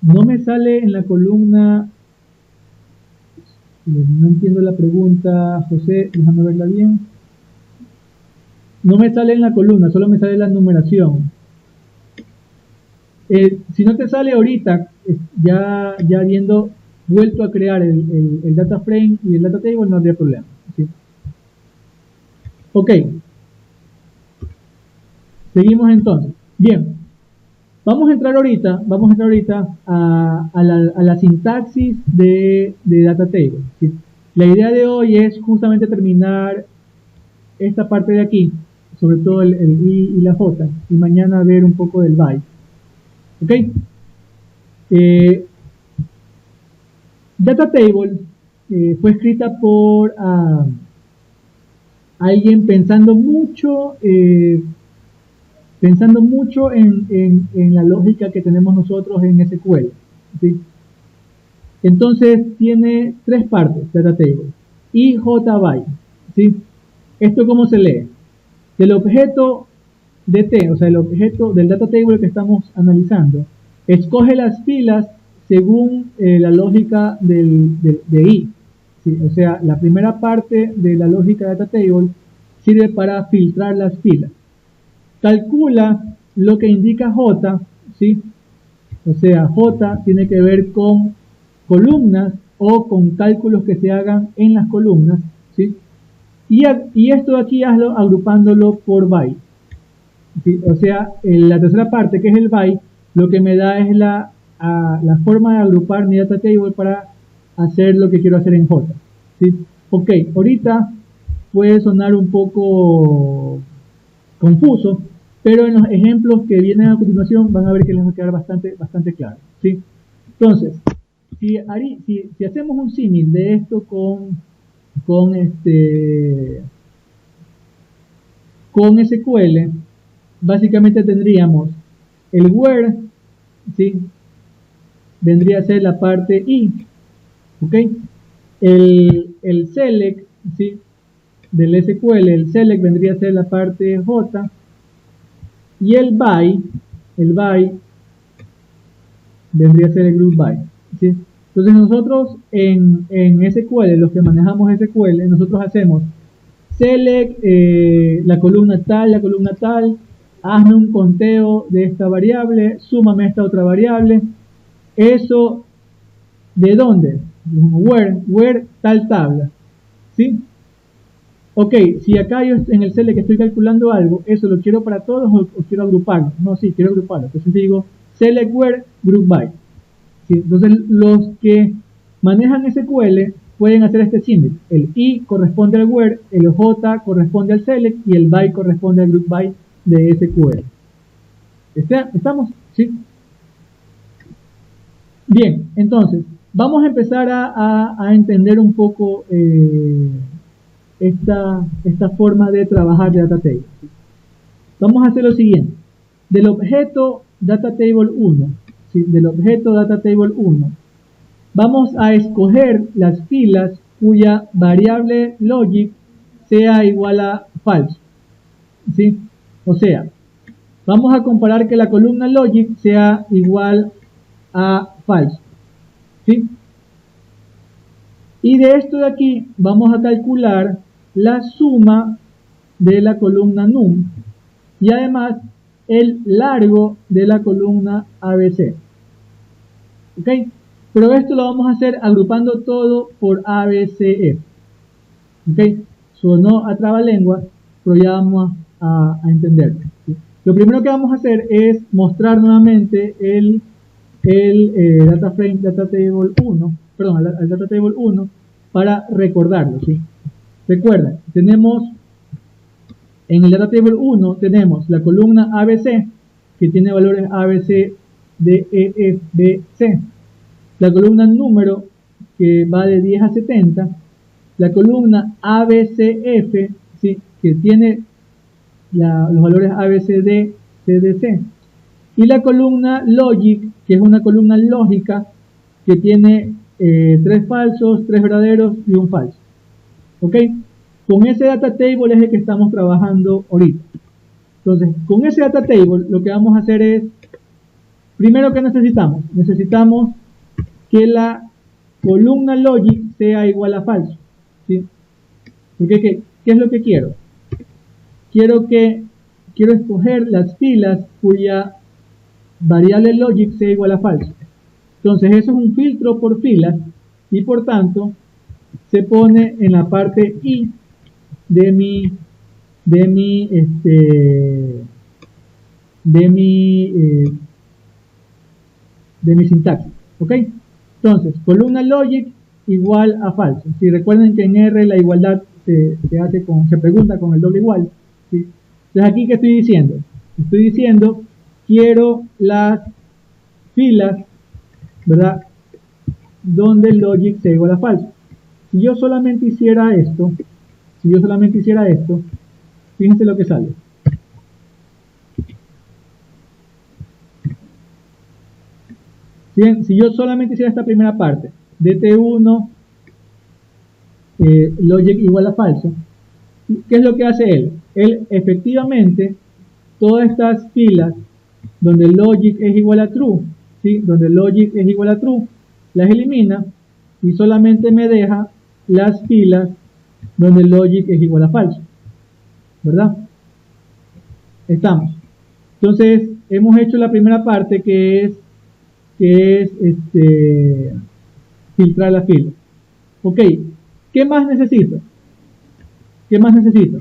[SPEAKER 1] No me sale en la columna, no entiendo la pregunta, José, déjame verla bien. No me sale en la columna, solo me sale la numeración. Si no te sale ahorita, ya habiendo vuelto a crear el data frame y el data table, no habría problema, ¿sí? Ok, seguimos entonces. Bien, vamos a entrar ahorita a la sintaxis de data table, ¿sí? La idea de hoy es justamente terminar esta parte de aquí, sobre todo el I y la J, y mañana ver un poco del byte. ¿Ok? Data table fue escrita por alguien pensando mucho en la lógica que tenemos nosotros en SQL, ¿sí? Entonces tiene tres partes, data table, I, J, byte, ¿sí? ¿Esto cómo se lee? Del objeto DT, o sea, el objeto del data table que estamos analizando, escoge las filas según la lógica de I, ¿sí? O sea, la primera parte de la lógica de data table sirve para filtrar las filas. Calcula lo que indica J, ¿sí? O sea, J tiene que ver con columnas o con cálculos que se hagan en las columnas, ¿sí? Y esto de aquí hazlo agrupándolo por byte, ¿sí? O sea, en la tercera parte, que es el byte, lo que me da es la forma de agrupar mi data table para hacer lo que quiero hacer en J, ¿sí? Ok, ahorita puede sonar un poco confuso, pero en los ejemplos que vienen a continuación van a ver que les va a quedar bastante claro, ¿sí? Entonces, si hacemos un símil de esto con SQL, básicamente tendríamos el where, ¿sí? Vendría a ser la parte I, ¿ok? El select, ¿sí? Del SQL, el select vendría a ser la parte J, y el by vendría a ser el group by, ¿sí? Entonces nosotros en SQL, los que manejamos SQL, nosotros hacemos select la columna tal, hazme un conteo de esta variable, súmame esta otra variable. Eso, ¿de dónde? Where tal tabla, ¿sí? Ok, si acá yo en el select estoy calculando algo, ¿eso lo quiero para todos o quiero agruparlo? No, sí, quiero agruparlo. Entonces digo select where group by, ¿sí? Entonces los que manejan SQL pueden hacer este símbolo. El I corresponde al where, el J corresponde al select y el by corresponde al group by de SQL. ¿Estamos? ¿Sí? Bien, entonces, vamos a empezar a entender un poco esta forma de trabajar de data table. Vamos a hacer lo siguiente. Del objeto data table 1, ¿sí? Del objeto data table 1, vamos a escoger las filas cuya variable logic sea igual a falso, ¿sí? O sea, vamos a comparar que la columna logic sea igual a falso, ¿sí? Y de esto de aquí vamos a calcular la suma de la columna num y además el largo de la columna ABC. ¿Ok? Pero esto lo vamos a hacer agrupando todo por ABCE. ¿Ok? Sonó a trabalengua, pero ya vamos a entenderlo. ¿Sí? Lo primero que vamos a hacer es mostrar nuevamente el data frame, data table 1, perdón, el data table 1 para recordarlo. ¿Sí? Recuerden, tenemos en el data table 1 tenemos la columna ABC que tiene valores ABC, D, E, F, B, C. La columna número que va de 10 a 70. La columna ABCF, ¿sí? Que tiene los valores ABCD, CDC. Y la columna logic, que es una columna lógica que tiene 3 falsos, 3 verdaderos y un falso. ¿Ok? Con ese data table es el que estamos trabajando ahorita. Entonces, con ese data table lo que vamos a hacer es, primero que necesitamos que la columna logic sea igual a falso. ¿Sí? Porque ¿qué es lo que quiero? Quiero escoger las filas cuya variable logic sea igual a falso. Entonces eso es un filtro por filas y por tanto se pone en la parte I de mi sintaxis. ¿Ok? Entonces, columna logic igual a falso. Si recuerden que en R la igualdad se pregunta con el doble igual. ¿Sí? Entonces aquí, ¿qué estoy diciendo? Estoy diciendo, quiero las filas, ¿verdad? Donde el logic sea igual a falso. Si yo solamente hiciera esto, fíjense lo que sale. Bien, si yo solamente hiciera esta primera parte, dt1 logic igual a falso, ¿qué es lo que hace él? Él efectivamente, todas estas filas donde logic es igual a true, ¿sí? Donde logic es igual a true, las elimina y solamente me deja las filas donde logic es igual a falso, ¿verdad? Estamos. Entonces, hemos hecho la primera parte que es filtrar la fila. Ok, ¿qué más necesito?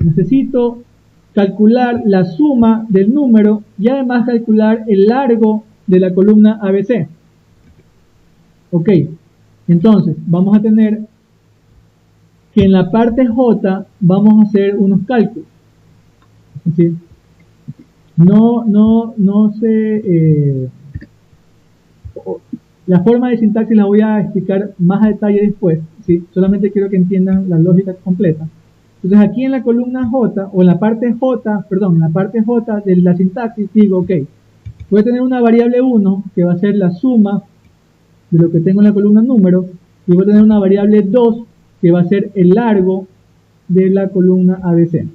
[SPEAKER 1] Necesito calcular la suma del número y además calcular el largo de la columna ABC. Ok, entonces vamos a tener que en la parte J vamos a hacer unos cálculos. ¿Sí? No sé, la forma de sintaxis la voy a explicar más a detalle después, ¿sí? Solamente quiero que entiendan la lógica completa. Entonces aquí en la columna J, o en la parte J, perdón, en la parte J de la sintaxis digo, ok, voy a tener una variable 1 que va a ser la suma de lo que tengo en la columna número, y voy a tener una variable 2 que va a ser el largo de la columna ABC.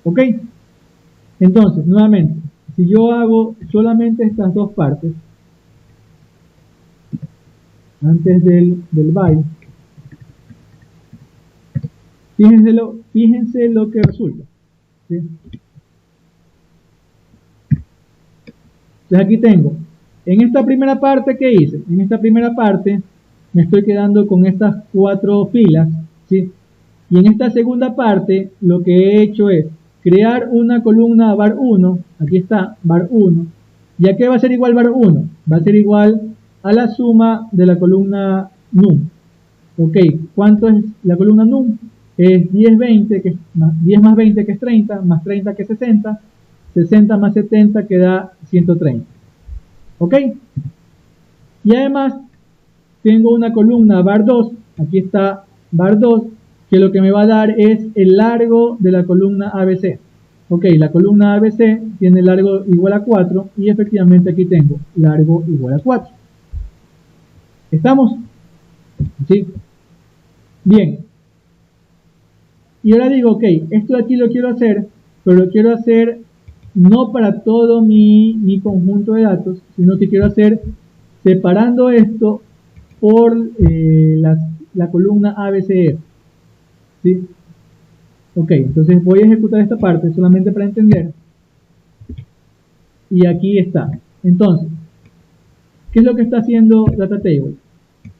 [SPEAKER 1] ¿Ok? Entonces, nuevamente, si yo hago solamente estas dos partes, antes del byte, fíjense lo que resulta. ¿Sí? Entonces aquí tengo, en esta primera parte, ¿qué hice? En esta primera parte me estoy quedando con estas 4 filas, ¿sí? Y en esta segunda parte lo que he hecho es crear una columna var1, aquí está, var1, ¿y a qué va a ser igual var1? Va a ser igual a la suma de la columna num. Ok, ¿cuánto es la columna num? Es 10 más 20 que es 30, más 30 que es 60, 60 más 70 que da 130. ¿Ok? Y además tengo una columna var2, aquí está var2, que lo que me va a dar es el largo de la columna ABC. Ok, la columna ABC tiene largo igual a 4 y efectivamente aquí tengo largo igual a 4. ¿Estamos? ¿Sí? Bien. Y ahora digo, ok, esto de aquí lo quiero hacer, pero lo quiero hacer no para todo mi conjunto de datos, sino que quiero hacer separando esto por la columna ABCF. ¿Sí? Ok, entonces voy a ejecutar esta parte solamente para entender. Y aquí está. Entonces, ¿qué es lo que está haciendo DataTable?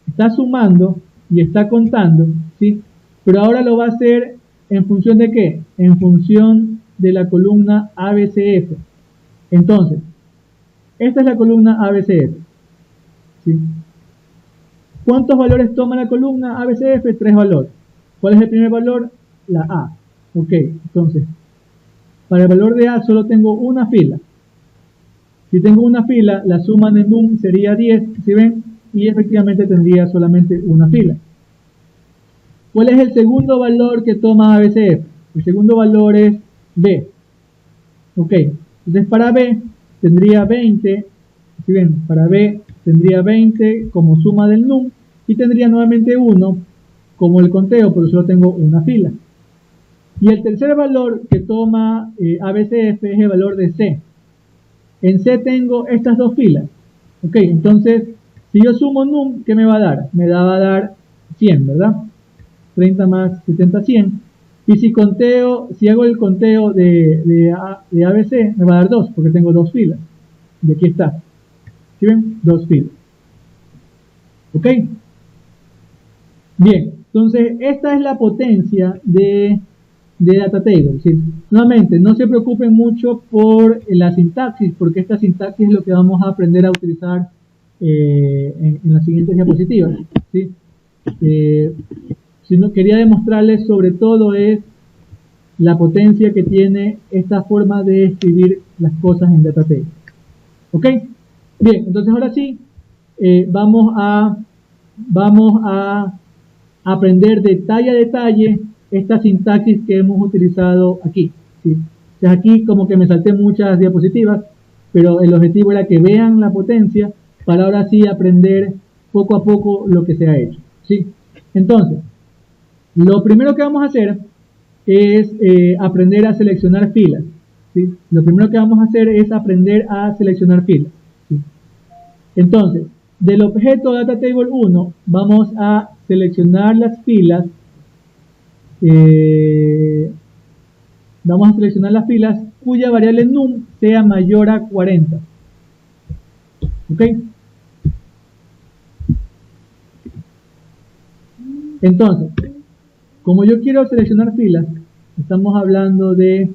[SPEAKER 1] Está sumando y está contando, ¿sí? Pero ahora lo va a hacer en función de ¿qué? En función de la columna ABCF. Entonces, esta es la columna ABCF, ¿sí? ¿Cuántos valores toma la columna ABCF? 3 valores. ¿Cuál es el primer valor? La A. Ok, entonces, para el valor de A solo tengo una fila. Si tengo una fila, la suma de num sería 10, ¿sí ven? Y efectivamente tendría solamente una fila. ¿Cuál es el segundo valor que toma ABCF? El segundo valor es B. Ok, entonces para B tendría 20, ¿sí ven? Para B tendría 20 como suma del num y tendría nuevamente 1 como el conteo, pero solo tengo una fila. Y el tercer valor que toma ABCF es el valor de C. En C tengo estas dos filas. Ok, entonces, si yo sumo num, ¿qué me va a dar? Me va a dar 100, ¿verdad? 30 más 70, 100. Y si hago el conteo de ABC, me va a dar 2, porque tengo dos filas. Y aquí está. ¿Sí ven? Dos filas. ¿Ok? Bien, entonces esta es la potencia de DataTable. ¿Sí? Nuevamente, no se preocupen mucho por la sintaxis, porque esta sintaxis es lo que vamos a aprender a utilizar en las siguientes diapositivas. ¿Sí? Si no, quería demostrarles sobre todo es la potencia que tiene esta forma de escribir las cosas en DataTable. ¿Ok? Bien, entonces ahora sí, vamos a aprender detalle a detalle esta sintaxis que hemos utilizado aquí. ¿Sí? Entonces aquí como que me salté muchas diapositivas, pero el objetivo era que vean la potencia para ahora sí aprender poco a poco lo que se ha hecho. ¿Sí? Entonces, lo primero que vamos a hacer es aprender a seleccionar filas. ¿Sí? Lo primero que vamos a hacer es aprender a seleccionar filas. ¿Sí? Entonces, del objeto DataTable1 vamos a seleccionar las filas. Vamos a seleccionar las filas cuya variable num sea mayor a 40. ¿Ok? Entonces, como yo quiero seleccionar filas, estamos hablando de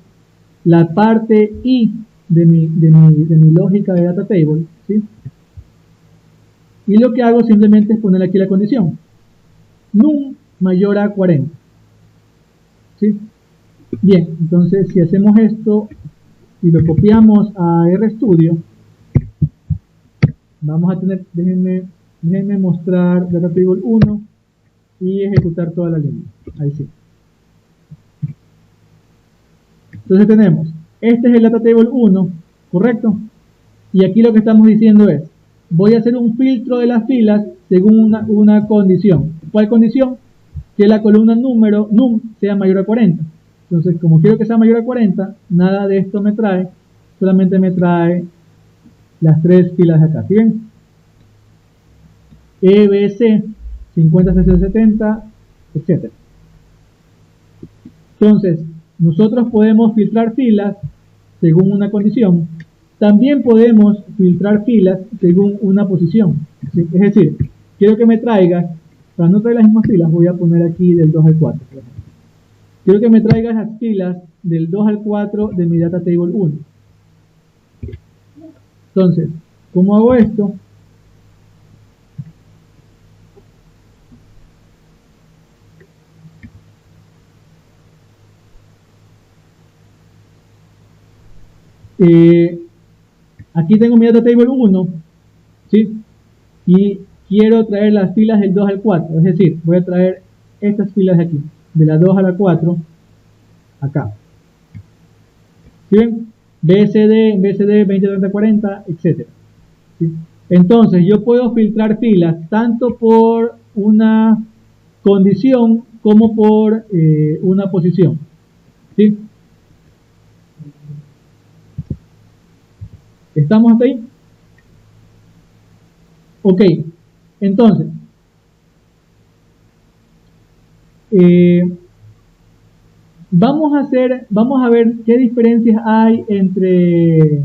[SPEAKER 1] la parte I de mi lógica de DataTable, ¿sí? Y lo que hago simplemente es poner aquí la condición. Num mayor a 40. ¿Sí? Bien, entonces si hacemos esto y lo copiamos a RStudio, vamos a tener, déjenme mostrar DataTable 1 y ejecutar toda la línea. Ahí sí. Entonces tenemos, este es el DataTable 1, ¿correcto? Y aquí lo que estamos diciendo es, voy a hacer un filtro de las filas según una condición. ¿Cuál condición? Que la columna número num sea mayor a 40. Entonces, como quiero que sea mayor a 40, nada de esto me trae, solamente me trae las tres filas de acá. ¿Sí ven? E, B, C, 50, 60, 70, etc. Entonces, nosotros podemos filtrar filas según una condición. También podemos filtrar filas según una posición. ¿Sí? Es decir, quiero que me traiga, para no traer las mismas filas, voy a poner aquí del 2 al 4. Quiero que me traiga las filas del 2 al 4 de mi DataTable 1. Entonces, ¿cómo hago esto? Aquí tengo mi DataTable 1, ¿sí? Y quiero traer las filas del 2 al 4, es decir, voy a traer estas filas de aquí, de la 2 a la 4, acá. ¿Sí ven? BCD, 20, 30, 40, etc. ¿Sí? Entonces, yo puedo filtrar filas tanto por una condición como por una posición. ¿Sí? ¿Estamos hasta ahí? Ok, entonces, vamos a ver qué diferencias hay entre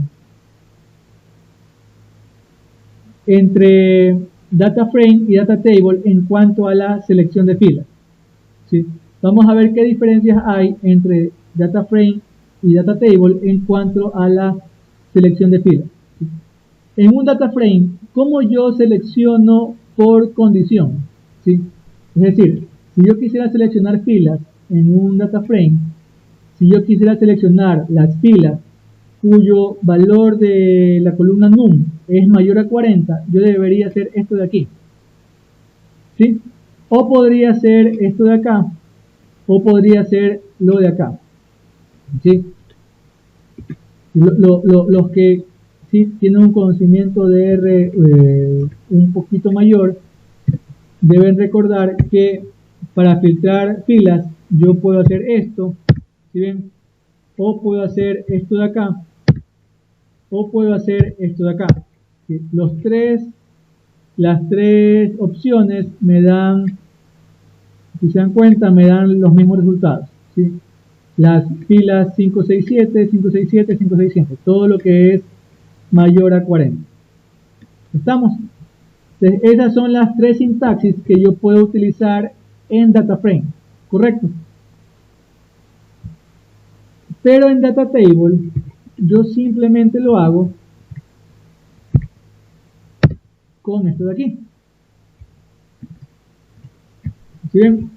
[SPEAKER 1] data frame y data table en cuanto a la selección de filas. ¿Sí? Vamos a ver qué diferencias hay entre data frame y data table en cuanto a la selección de filas. ¿Sí? En un data frame, ¿cómo yo selecciono por condición? ¿Sí? Es decir, si yo quisiera seleccionar filas en un data frame, si yo quisiera seleccionar las filas cuyo valor de la columna num es mayor a 40, yo debería hacer esto de aquí. ¿Sí? O podría ser esto de acá, o podría ser lo de acá. ¿Sí? Los que sí tienen un conocimiento de R un poquito mayor deben recordar que para filtrar filas yo puedo hacer esto, ¿sí ven? O puedo hacer esto de acá, o puedo hacer esto de acá. ¿Sí? Las tres opciones me dan, si se dan cuenta, me dan los mismos resultados. ¿Sí? Las filas 567, 567, 567, todo lo que es mayor a 40. ¿Estamos? Entonces, esas son las tres sintaxis que yo puedo utilizar en DataFrame, ¿correcto? Pero en DataTable yo simplemente lo hago con esto de aquí. ¿Sí ven?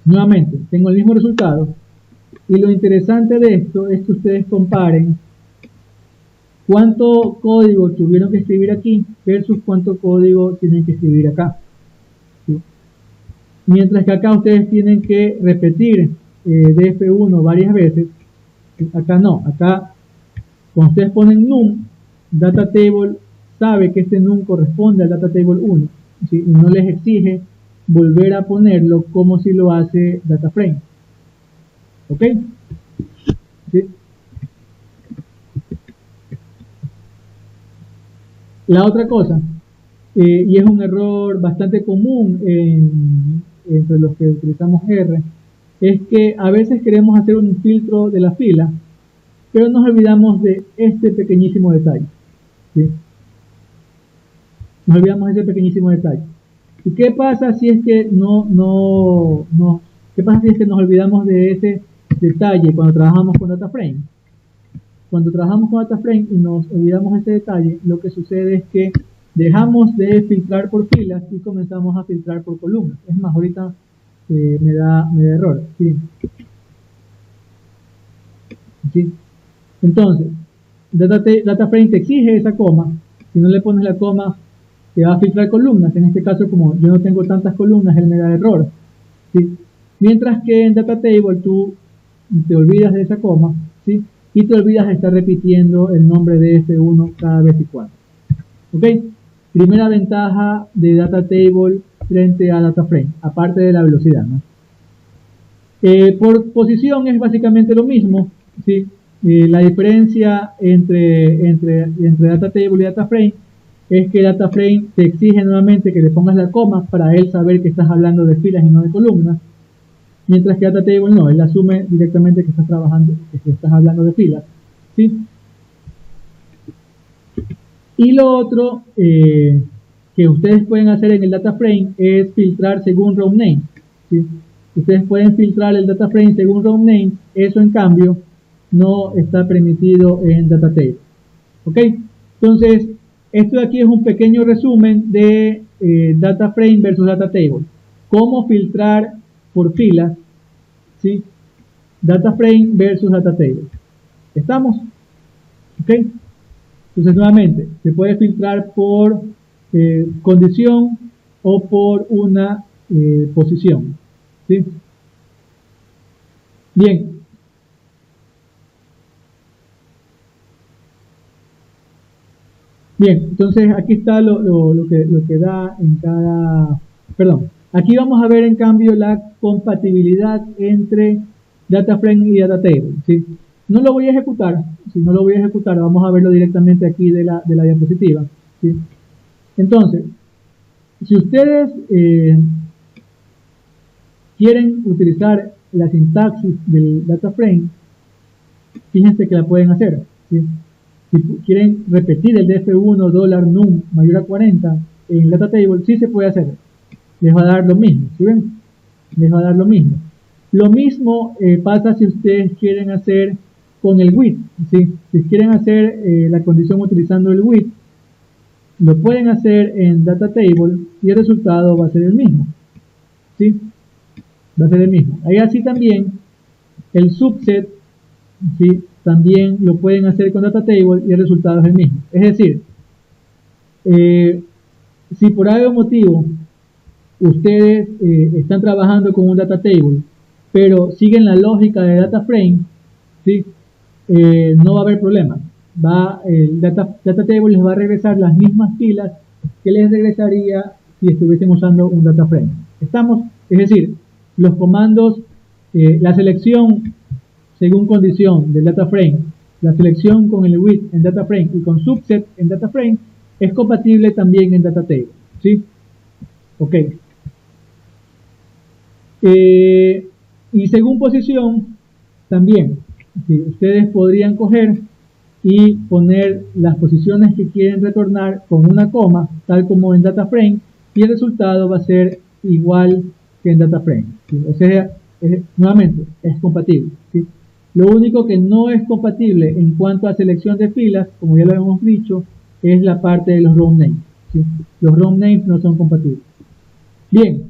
[SPEAKER 1] Nuevamente, tengo el mismo resultado. Y lo interesante de esto es que ustedes comparen cuánto código tuvieron que escribir aquí versus cuánto código tienen que escribir acá. ¿Sí? Mientras que acá ustedes tienen que repetir df1 varias veces, acá no, acá cuando ustedes ponen num, datatable sabe que este num corresponde al datatable 1, ¿sí? Y no les exige volver a ponerlo como si lo hace dataframe. ¿Ok? ¿Sí? La otra cosa, y es un error bastante común entre los que utilizamos R, es que a veces queremos hacer un filtro de la fila, pero nos olvidamos de este pequeñísimo detalle. ¿Sí? Nos olvidamos de ese pequeñísimo detalle. ¿Y qué pasa si es que qué pasa si es que nos olvidamos de ese detalle cuando trabajamos con DataFrame? Cuando trabajamos con DataFrame y nos olvidamos de ese detalle, lo que sucede es que dejamos de filtrar por filas y comenzamos a filtrar por columnas. Es más, ahorita me da error. ¿Sí? ¿Sí? Entonces, DataFrame te exige esa coma. Si no le pones la coma, te va a filtrar columnas. En este caso, como yo no tengo tantas columnas, él me da error. ¿Sí? Mientras que en DataTable tú te olvidas de esa coma, ¿sí? Y te olvidas de estar repitiendo el nombre de F1 cada vez y cuando. ¿Ok? Primera ventaja de DataTable frente a DataFrame, aparte de la velocidad, ¿no? Por posición es básicamente lo mismo, ¿sí? La diferencia entre DataTable y DataFrame es que DataFrame te exige nuevamente que le pongas la coma para él saber que estás hablando de filas y no de columnas, mientras que DataTable no, él asume directamente que estás trabajando, que estás hablando de filas, ¿sí? Y lo otro que ustedes pueden hacer en el DataFrame es filtrar según row name, ¿sí? Ustedes pueden filtrar el DataFrame según row name, eso en cambio no está permitido en DataTable. ¿Ok? Entonces, esto de aquí es un pequeño resumen de DataFrame versus DataTable. Cómo filtrar por filas, ¿sí? DataFrame versus DataTable. ¿Estamos? ¿Ok? Entonces, nuevamente, se puede filtrar por condición o por una posición. ¿Sí? Bien. Bien, entonces aquí está lo que da en cada... Perdón, Aquí vamos a ver en cambio la compatibilidad entre DataFrame y DataTable, ¿sí? No lo voy a ejecutar, si no lo voy a ejecutar, vamos a verlo directamente aquí de la diapositiva, ¿sí? Entonces, si ustedes quieren utilizar la sintaxis del DataFrame, fíjense que la pueden hacer, ¿sí? Si quieren repetir el df1 $num mayor a 40 en DataTable, sí se puede hacer. Les va a dar lo mismo, ¿sí ven? Les va a dar lo mismo. Lo mismo pasa si ustedes quieren hacer con el with, ¿sí? Si quieren hacer la condición utilizando el with, lo pueden hacer en DataTable y el resultado va a ser el mismo, ¿sí? Va a ser el mismo. Ahí así también el subset, ¿sí? También lo pueden hacer con DataTable y el resultado es el mismo. Es decir, si por algún motivo ustedes están trabajando con un DataTable, pero siguen la lógica de DataFrame, ¿sí? No va a haber problema. El DataTable les va a regresar las mismas filas que les regresaría si estuviesen usando un DataFrame. ¿Estamos? Es decir, los comandos, la selección según condición del DataFrame, la selección con el with en DataFrame y con subset en DataFrame es compatible también en DataTable, ¿sí? Ok. Y según posición, también, ¿sí? Ustedes podrían coger y poner las posiciones que quieren retornar con una coma, tal como en DataFrame, y el resultado va a ser igual que en DataFrame, ¿sí? O sea, nuevamente, es compatible, ¿sí? Lo único que no es compatible en cuanto a selección de filas, como ya lo hemos dicho, es la parte de los row names, ¿sí? Los row names no son compatibles. Bien.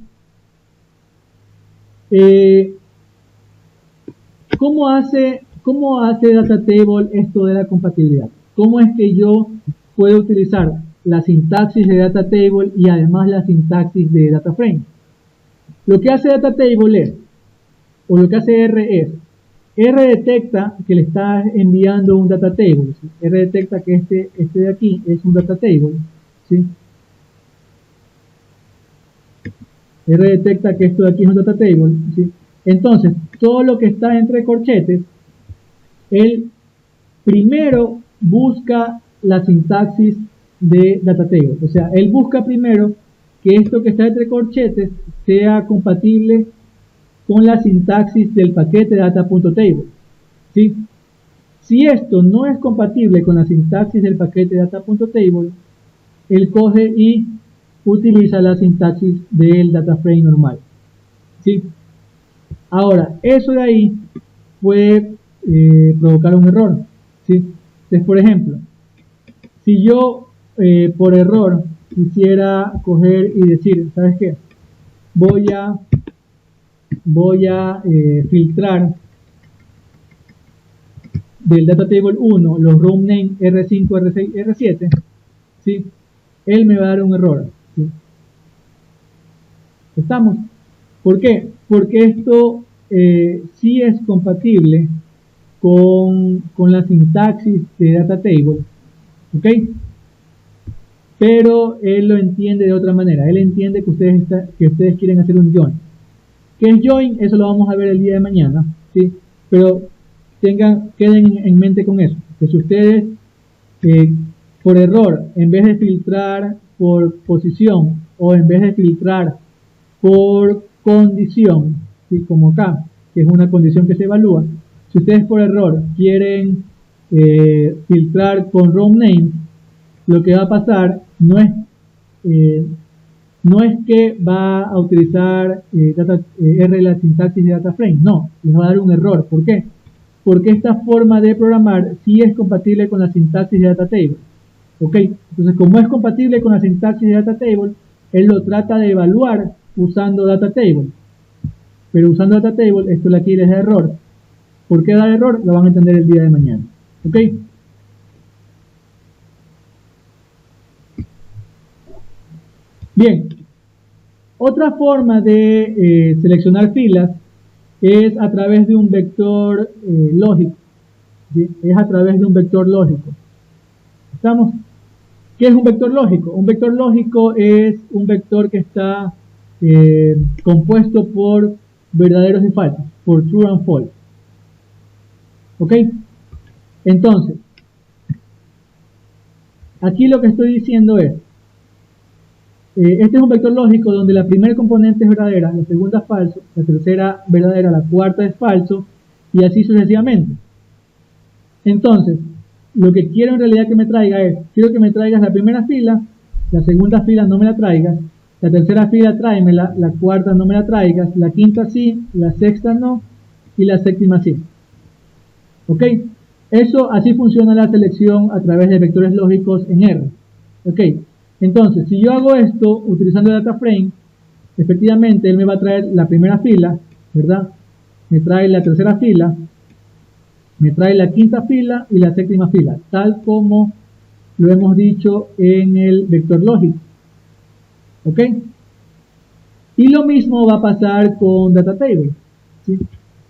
[SPEAKER 1] ¿Cómo hace DataTable esto de la compatibilidad? ¿Cómo es que yo puedo utilizar la sintaxis de DataTable y además la sintaxis de DataFrame? Lo que hace DataTable es, o lo que hace R es, R detecta que le está enviando un DataTable, ¿sí? R detecta que este de aquí es un DataTable, ¿sí? R detecta que esto de aquí es un DataTable, ¿sí? Entonces, todo lo que está entre corchetes, él primero busca la sintaxis de DataTable. O sea, él busca primero que esto que está entre corchetes sea compatible con la sintaxis del paquete data.table, ¿sí? Si esto no es compatible con la sintaxis del paquete data.table, él coge y utiliza la sintaxis del DataFrame normal, ¿sí? Ahora, eso de ahí puede provocar un error, ¿sí? Entonces, por ejemplo, si yo por error quisiera coger y decir, ¿sabes qué? Voy a filtrar del DataTable 1 los row name R5, R6, R7, ¿sí? Él me va a dar un error, ¿sí? ¿Estamos? ¿Por qué? Porque esto sí es compatible con la sintaxis de DataTable, ¿ok? Pero él lo entiende de otra manera. Él entiende que ustedes quieren hacer un join. ¿Qué es join? Eso lo vamos a ver el día de mañana, ¿sí? Pero queden en mente con eso, que si ustedes por error, en vez de filtrar por posición o en vez de filtrar por condición, ¿sí? Como acá, que es una condición que se evalúa, si ustedes por error quieren filtrar con row name, lo que va a pasar no es que va a utilizar R la sintaxis de DataFrame, no, les va a dar un error. ¿Por qué? Porque esta forma de programar sí es compatible con la sintaxis de DataTable, ¿ok? Entonces, como es compatible con la sintaxis de DataTable, él lo trata de evaluar usando DataTable, pero usando DataTable esto le aquí les da error. ¿Por qué da error? Lo van a entender el día de mañana, ¿ok? Bien, otra forma de seleccionar filas es a través de un vector lógico, ¿sí? Es a través de un vector lógico. ¿Estamos? ¿Qué es un vector lógico? Un vector lógico es un vector que está compuesto por verdaderos y falsos, por true and false. ¿Ok? Entonces, aquí lo que estoy diciendo es, este es un vector lógico donde la primera componente es verdadera, la segunda es falso, la tercera verdadera, la cuarta es falso, y así sucesivamente. Entonces, lo que quiero en realidad que me traiga es, quiero que me traigas la primera fila, la segunda fila no me la traigas, la tercera fila tráemela, la cuarta no me la traigas, la quinta sí, la sexta no, y la séptima sí. ¿Ok? Eso, así funciona la selección a través de vectores lógicos en R. ¿Ok? Entonces, si yo hago esto utilizando el data frame, efectivamente él me va a traer la primera fila, ¿verdad? Me trae la tercera fila, me trae la quinta fila y la séptima fila, tal como lo hemos dicho en el vector lógico. ¿Ok? Y lo mismo va a pasar con data table. ¿Sí?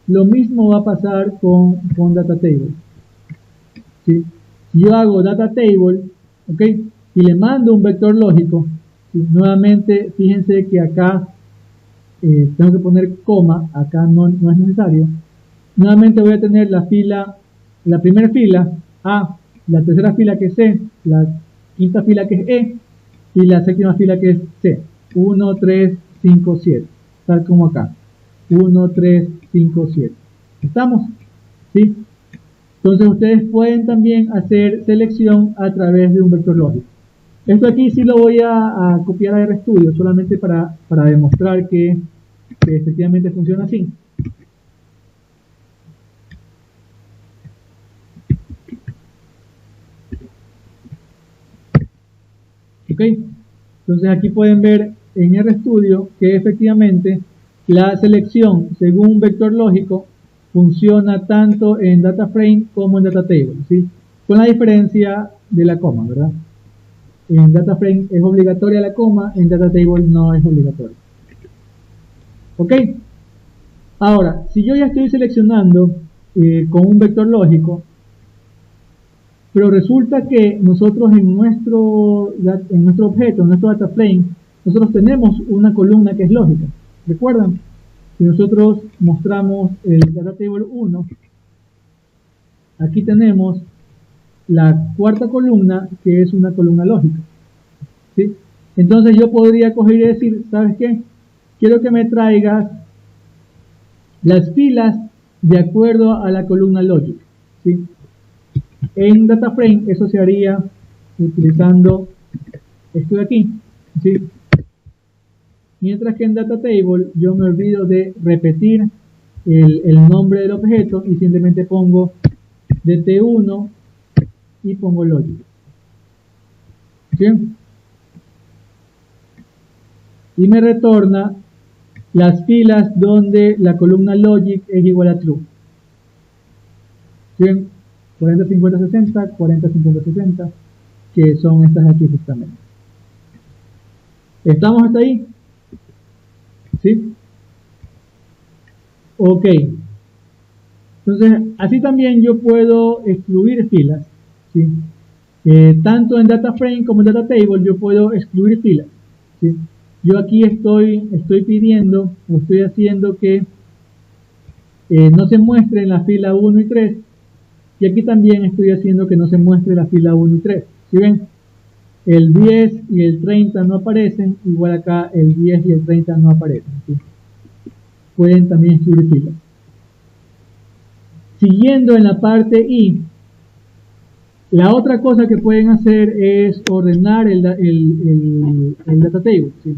[SPEAKER 1] Lo mismo va a pasar con data table. ¿Sí? Si yo hago data table, ¿ok? Y le mando un vector lógico, ¿sí? Nuevamente, fíjense que acá tengo que poner coma, acá no es necesario. Nuevamente voy a tener la primera fila A, la tercera fila que es C, la quinta fila que es E, y la séptima fila que es C. 1, 3, 5, 7. Tal como acá. 1, 3, 5, 7. ¿Estamos? ¿Sí? Entonces ustedes pueden también hacer selección a través de un vector lógico. Esto aquí sí lo voy a copiar a RStudio, solamente para demostrar que efectivamente funciona así. ¿Ok? Entonces aquí pueden ver en RStudio que efectivamente la selección según un vector lógico funciona tanto en DataFrame como en DataTable, ¿sí? Con la diferencia de la coma, ¿verdad? En DataFrame es obligatoria la coma, en DataTable no es obligatoria. ¿Ok? Ahora, si yo ya estoy seleccionando con un vector lógico, pero resulta que nosotros en nuestro objeto, en nuestro data frame, nosotros tenemos una columna que es lógica. ¿Recuerdan? Si nosotros mostramos el data table 1, aquí tenemos la cuarta columna, que es una columna lógica. ¿Sí? Entonces yo podría coger y decir, ¿sabes qué? Quiero que me traigas las filas de acuerdo a la columna logic. ¿Sí? En DataFrame eso se haría utilizando esto de aquí, ¿sí? Mientras que en DataTable yo me olvido de repetir el nombre del objeto y simplemente pongo dt1 y pongo logic. ¿Sí? Y me retorna las filas donde la columna logic es igual a true. ¿Sí? 40, 50, 60, 40, 50, 60, que son estas de aquí justamente. ¿Estamos hasta ahí? ¿Sí? Ok. Entonces, así también yo puedo excluir filas. ¿Sí? Tanto en DataFrame como en DataTable yo puedo excluir filas. ¿Sí? Yo aquí estoy pidiendo o estoy haciendo que no se muestren la fila 1 y 3. Y aquí también estoy haciendo que no se muestre la fila 1 y 3. ¿Sí ven? El 10 y el 30 no aparecen, igual acá el 10 y el 30 no aparecen. ¿Sí? Pueden también excluir filas. Siguiendo en la parte I, la otra cosa que pueden hacer es ordenar el data table. ¿Sí?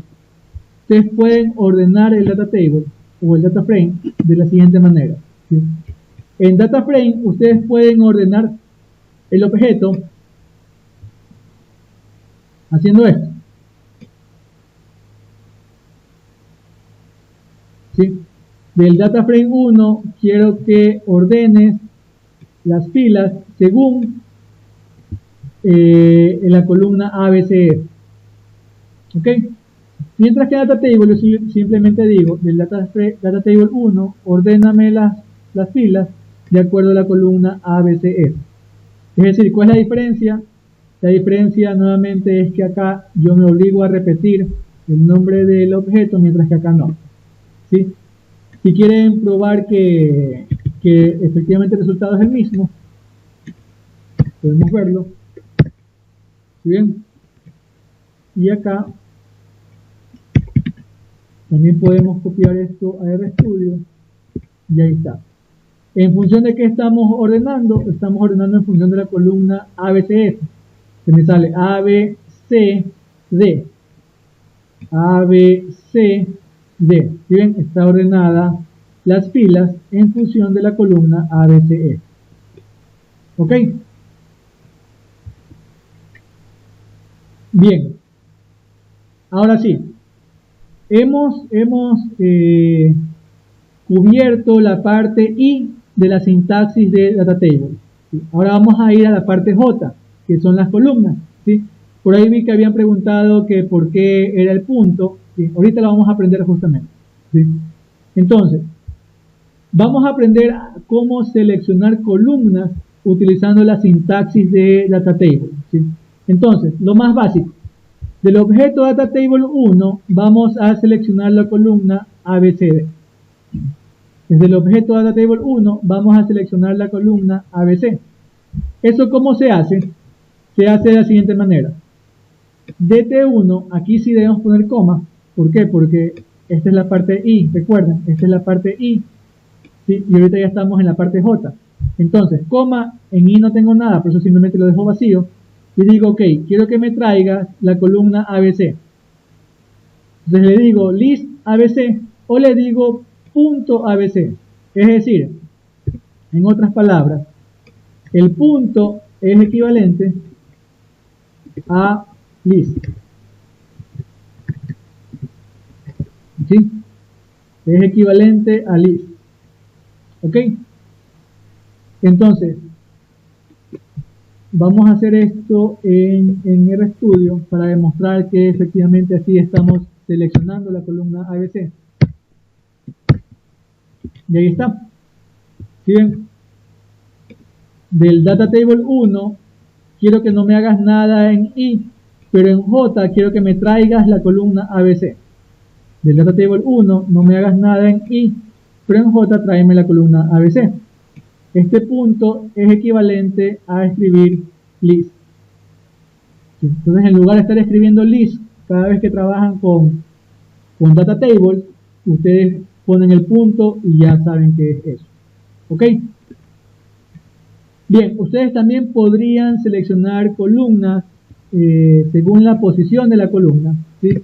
[SPEAKER 1] Ustedes pueden ordenar el data table o el data frame de la siguiente manera. ¿Sí? En data frame ustedes pueden ordenar el objeto haciendo esto. ¿Sí? Del data frame 1 quiero que ordenes las filas según la columna ABC. ¿Ok? Mientras que en data table yo simplemente digo del data table 1 ordéname las filas de acuerdo a la columna ABC. Es decir, ¿cuál es la diferencia? La diferencia nuevamente es que acá yo me obligo a repetir el nombre del objeto, mientras que acá no. ¿Sí? Si quieren probar que efectivamente el resultado es el mismo, podemos verlo. ¿Sí bien? Y acá también podemos copiar esto a RStudio y ahí está. ¿En función de qué estamos ordenando? Estamos ordenando en función de la columna ABCF. Se me sale ABCD. ABCD. ¿Sí ven? Está ordenada las filas en función de la columna ABCF. ¿Ok? Bien. Ahora sí. Hemos cubierto la parte I de la sintaxis de Data Table. ¿Sí? Ahora vamos a ir a la parte J, que son las columnas. ¿Sí? Por ahí vi que habían preguntado que por qué era el punto. ¿Sí? Ahorita lo vamos a aprender justamente. ¿Sí? Entonces, vamos a aprender cómo seleccionar columnas utilizando la sintaxis de Data Table. ¿Sí? Entonces, lo más básico. Del objeto Data Table 1 vamos a seleccionar la columna ABCD. Desde el objeto Data Table 1 vamos a seleccionar la columna ABC. ¿Eso cómo se hace? Se hace de la siguiente manera. DT1, aquí sí debemos poner coma. ¿Por qué? Porque esta es la parte I, recuerden, esta es la parte I. ¿Sí? Y ahorita ya estamos en la parte J. Entonces, coma, en I no tengo nada, por eso simplemente lo dejo vacío. Y digo, ok, quiero que me traigas la columna ABC. Entonces le digo list ABC o le digo punto ABC. Es decir, en otras palabras, el punto es equivalente a list. ¿Sí? Es equivalente a list. ¿Ok? Entonces, vamos a hacer esto en RStudio para demostrar que efectivamente así estamos seleccionando la columna ABC. Y ahí está. ¿Sí ven? Del Data Table 1 quiero que no me hagas nada en I, pero en J quiero que me traigas la columna ABC. Del Data Table 1 no me hagas nada en I, pero en J tráeme la columna ABC. Este punto es equivalente a escribir list. Entonces, en lugar de estar escribiendo list cada vez que trabajan con Data Tables, ustedes ponen el punto y ya saben qué es eso. ¿Ok? Bien, ustedes también podrían seleccionar columnas según la posición de la columna, ¿sí?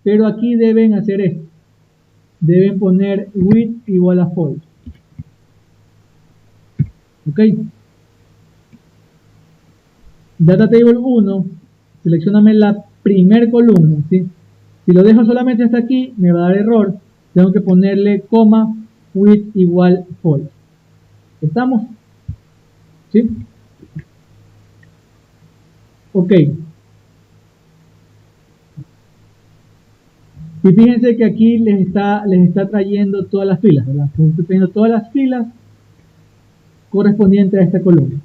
[SPEAKER 1] Pero aquí deben hacer esto. Deben poner width igual a false. ¿Ok? Data Table 1, seleccioname la primer columna, ¿sí? Si lo dejo solamente hasta aquí, me va a dar error. Tengo que ponerle coma width igual false. ¿Estamos? ¿Sí? Ok. Y fíjense que aquí les está trayendo todas las filas, ¿verdad? Les estoy trayendo todas las filas correspondientes a esta columna.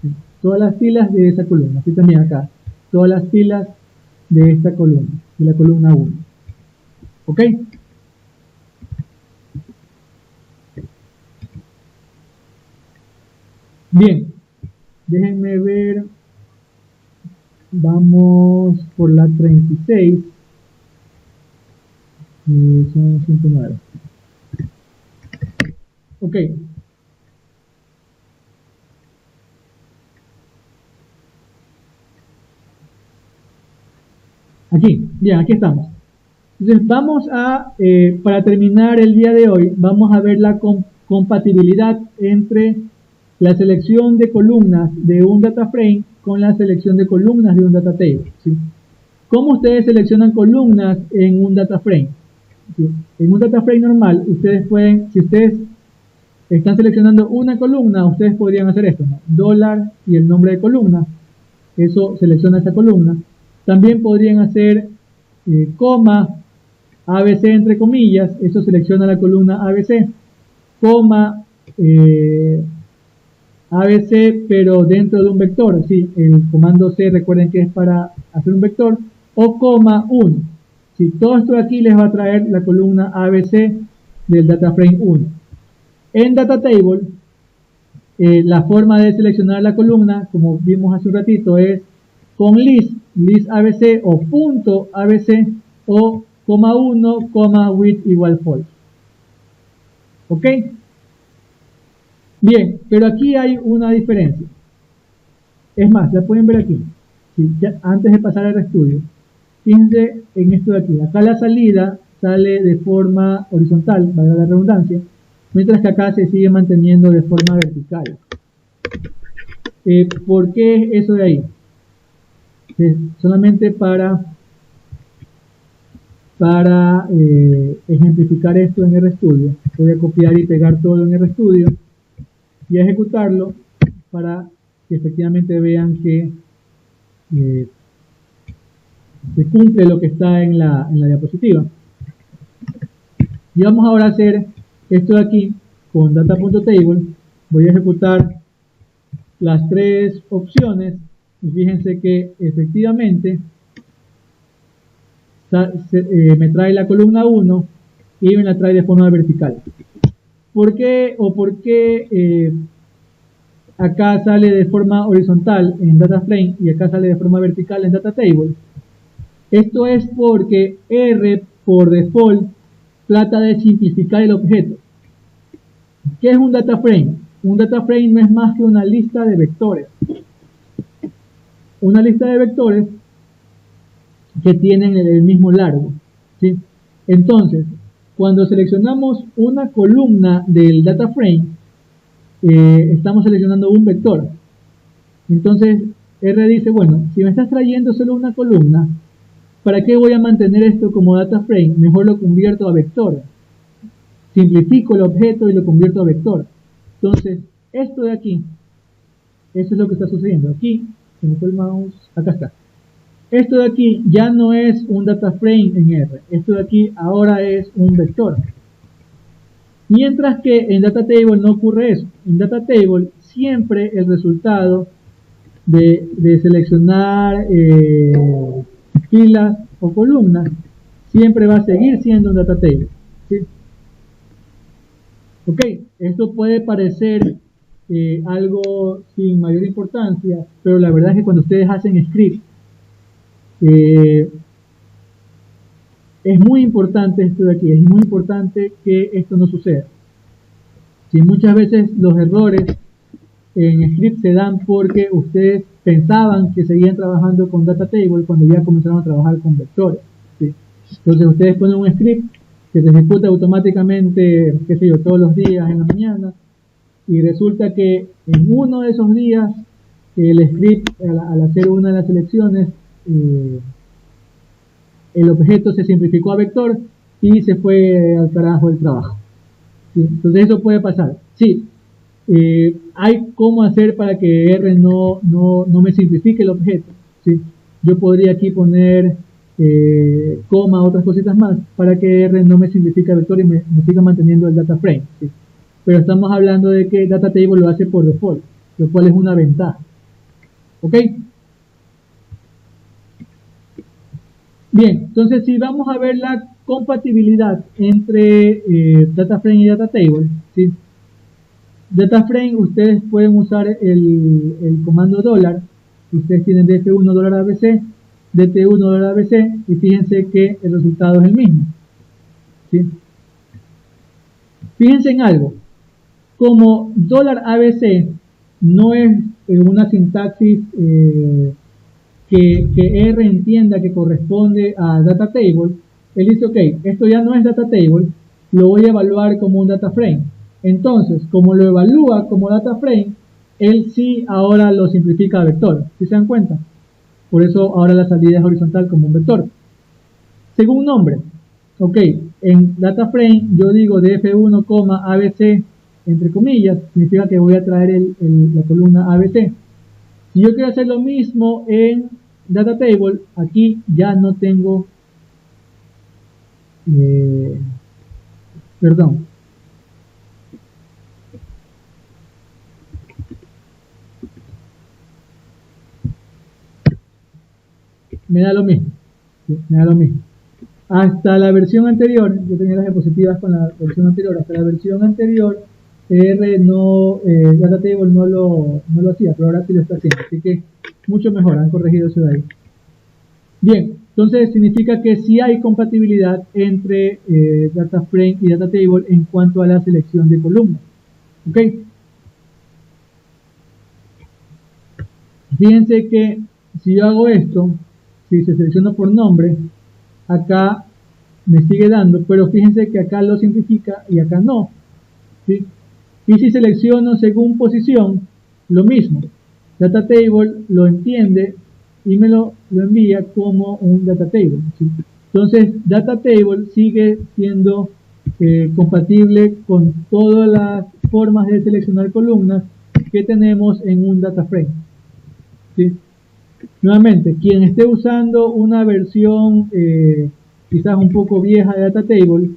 [SPEAKER 1] ¿Sí? Todas las filas de esa columna. Así también acá. Todas las filas de esta columna, de la columna 1. ¿Ok? Bien. Déjenme ver. Vamos por la 36. Son 109. Ok. Aquí, bien, aquí estamos. Entonces vamos a, para terminar el día de hoy, vamos a ver la compatibilidad entre la selección de columnas de un data frame con la selección de columnas de un data table. ¿Sí? ¿Cómo ustedes seleccionan columnas en un data frame? ¿Sí? En un data frame normal, ustedes pueden, si ustedes están seleccionando una columna, ustedes podrían hacer esto, ¿no? Dólar y el nombre de columna. Eso selecciona esa columna. También podrían hacer coma, ABC entre comillas, eso selecciona la columna ABC, coma, ABC pero dentro de un vector, sí, el comando C recuerden que es para hacer un vector, o coma 1, Si todo esto de aquí les va a traer la columna ABC del data frame 1. En data table, la forma de seleccionar la columna, como vimos hace un ratito, es con list ABC o punto ABC o coma 1, coma with igual false. ¿Ok? Bien, pero aquí hay una diferencia. Es más, la pueden ver aquí. ¿Sí? Ya, antes de pasar al RStudio, fíjense en esto de aquí. Acá la salida sale de forma horizontal, valga la redundancia, mientras que acá se sigue manteniendo de forma vertical. ¿Por qué eso de ahí? Solamente para ejemplificar esto en RStudio, voy a copiar y pegar todo en RStudio y a ejecutarlo para que efectivamente vean que se cumple lo que está en la diapositiva. Y vamos ahora a hacer esto de aquí con data.table. Voy a ejecutar las tres opciones y fíjense que efectivamente me trae la columna 1 y me la trae de forma vertical. ¿Por qué acá sale de forma horizontal en data frame y acá sale de forma vertical en data table? Esto es porque R por default trata de simplificar el objeto. ¿Qué es un data frame? Un data frame no es más que una lista de vectores. Una lista de vectores que tienen el mismo largo, ¿sí? Entonces, cuando seleccionamos una columna del data frame, estamos seleccionando un vector. Entonces, R dice, bueno, si me estás trayendo solo una columna, ¿para qué voy a mantener esto como data frame? Mejor lo convierto a vector. Simplifico el objeto y lo convierto a vector. Entonces, esto de aquí, eso es lo que está sucediendo. Aquí, se me fue el mouse, acá está. Esto de aquí ya no es un data frame en R. Esto de aquí ahora es un vector. Mientras que en data table no ocurre eso. En data table siempre el resultado de seleccionar filas o columnas siempre va a seguir siendo un data table, ¿sí? Ok, esto puede parecer algo sin mayor importancia, pero la verdad es que cuando ustedes hacen script, es muy importante esto de aquí, es muy importante que esto no suceda. Si muchas veces los errores en script se dan porque ustedes pensaban que seguían trabajando con data table cuando ya comenzaron a trabajar con vectores, ¿sí? Entonces ustedes ponen un script que se ejecuta automáticamente, qué sé yo, todos los días en la mañana, y resulta que en uno de esos días el script al hacer una de las selecciones el objeto se simplificó a vector y se fue al carajo el trabajo, ¿sí? Entonces eso puede pasar. Sí, hay cómo hacer para que R no me simplifique el objeto, ¿sí? Yo podría aquí poner coma, otras cositas más, para que R no me simplifique el vector y me siga manteniendo el data frame, ¿sí? Pero estamos hablando de que data table lo hace por default, lo cual es una ventaja. ¿Ok? Bien, entonces si vamos a ver la compatibilidad entre data frame y data table, ¿sí? Data frame, ustedes pueden usar el comando dólar. Ustedes tienen df1 dólar abc, dt1 dólar abc, y fíjense que el resultado es el mismo, ¿sí? Fíjense en algo, como dólar abc no es una sintaxis que R entienda que corresponde a data table, él dice, ok, esto ya no es data table, lo voy a evaluar como un data frame. Entonces, como lo evalúa como data frame, él sí ahora lo simplifica a vector, ¿sí se dan cuenta? Por eso ahora la salida es horizontal como un vector. Según nombre, ok, en data frame yo digo df1, abc, entre comillas, significa que voy a traer la columna abc. Si yo quiero hacer lo mismo en data table, aquí ya no tengo, perdón, me da lo mismo, ¿sí? Me da lo mismo. hasta la versión anterior, yo tenía las diapositivas con la versión anterior, hasta la versión anterior, R no, Data Table no lo hacía, pero ahora sí lo está haciendo, así que mucho mejor, han corregido eso de ahí. Bien, entonces significa que sí hay compatibilidad entre Data Frame y Data Table en cuanto a la selección de columnas. ¿Ok? Fíjense que si yo hago esto, si se selecciona por nombre, acá me sigue dando, pero fíjense que acá lo simplifica y acá no. ¿Sí? Y si selecciono según posición, lo mismo. Data Table lo entiende y me lo envía como un Data Table. ¿Sí? Entonces, Data Table sigue siendo compatible con todas las formas de seleccionar columnas que tenemos en un Data Frame. ¿Sí? Nuevamente, quien esté usando una versión quizás un poco vieja de Data Table,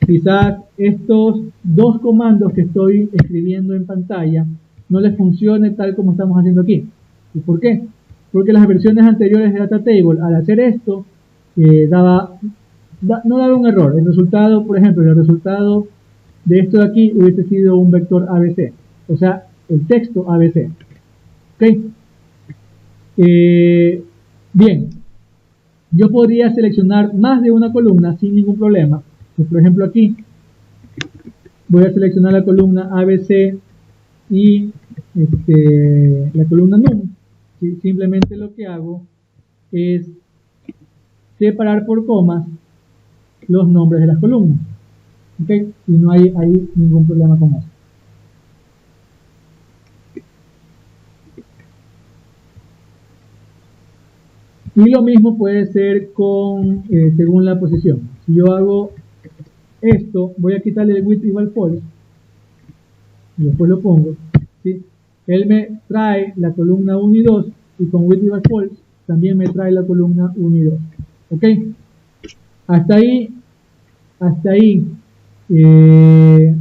[SPEAKER 1] quizás estos dos comandos que estoy escribiendo en pantalla no les funcione tal como estamos haciendo aquí. ¿Y por qué? Porque las versiones anteriores de Data Table, al hacer esto, no daba un error. El resultado, por ejemplo, el resultado de esto de aquí hubiese sido un vector ABC. O sea, el texto ABC. ¿Ok? Bien, yo podría seleccionar más de una columna sin ningún problema. Pues, por ejemplo, aquí voy a seleccionar la columna ABC y la columna num. ¿Sí? Simplemente lo que hago es separar por comas los nombres de las columnas. ¿Okay? Y no hay ahí ningún problema con eso. Y lo mismo puede ser con según la posición. Si yo hago esto, voy a quitarle el width igual false y después lo pongo. ¿Sí? Él me trae la columna 1 y 2 y con width igual false también me trae la columna 1 y 2. ¿Ok? Hasta ahí es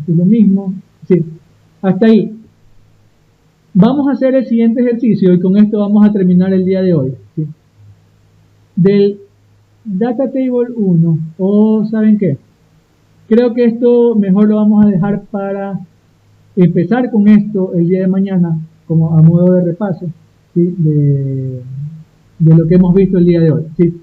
[SPEAKER 1] lo mismo. Sí, hasta ahí. Vamos a hacer el siguiente ejercicio y con esto vamos a terminar el día de hoy. ¿Sí? Del Data Table 1, o ¿saben qué? Creo que esto mejor lo vamos a dejar para empezar con esto el día de mañana, como a modo de repaso, ¿sí? de lo que hemos visto el día de hoy. ¿Sí?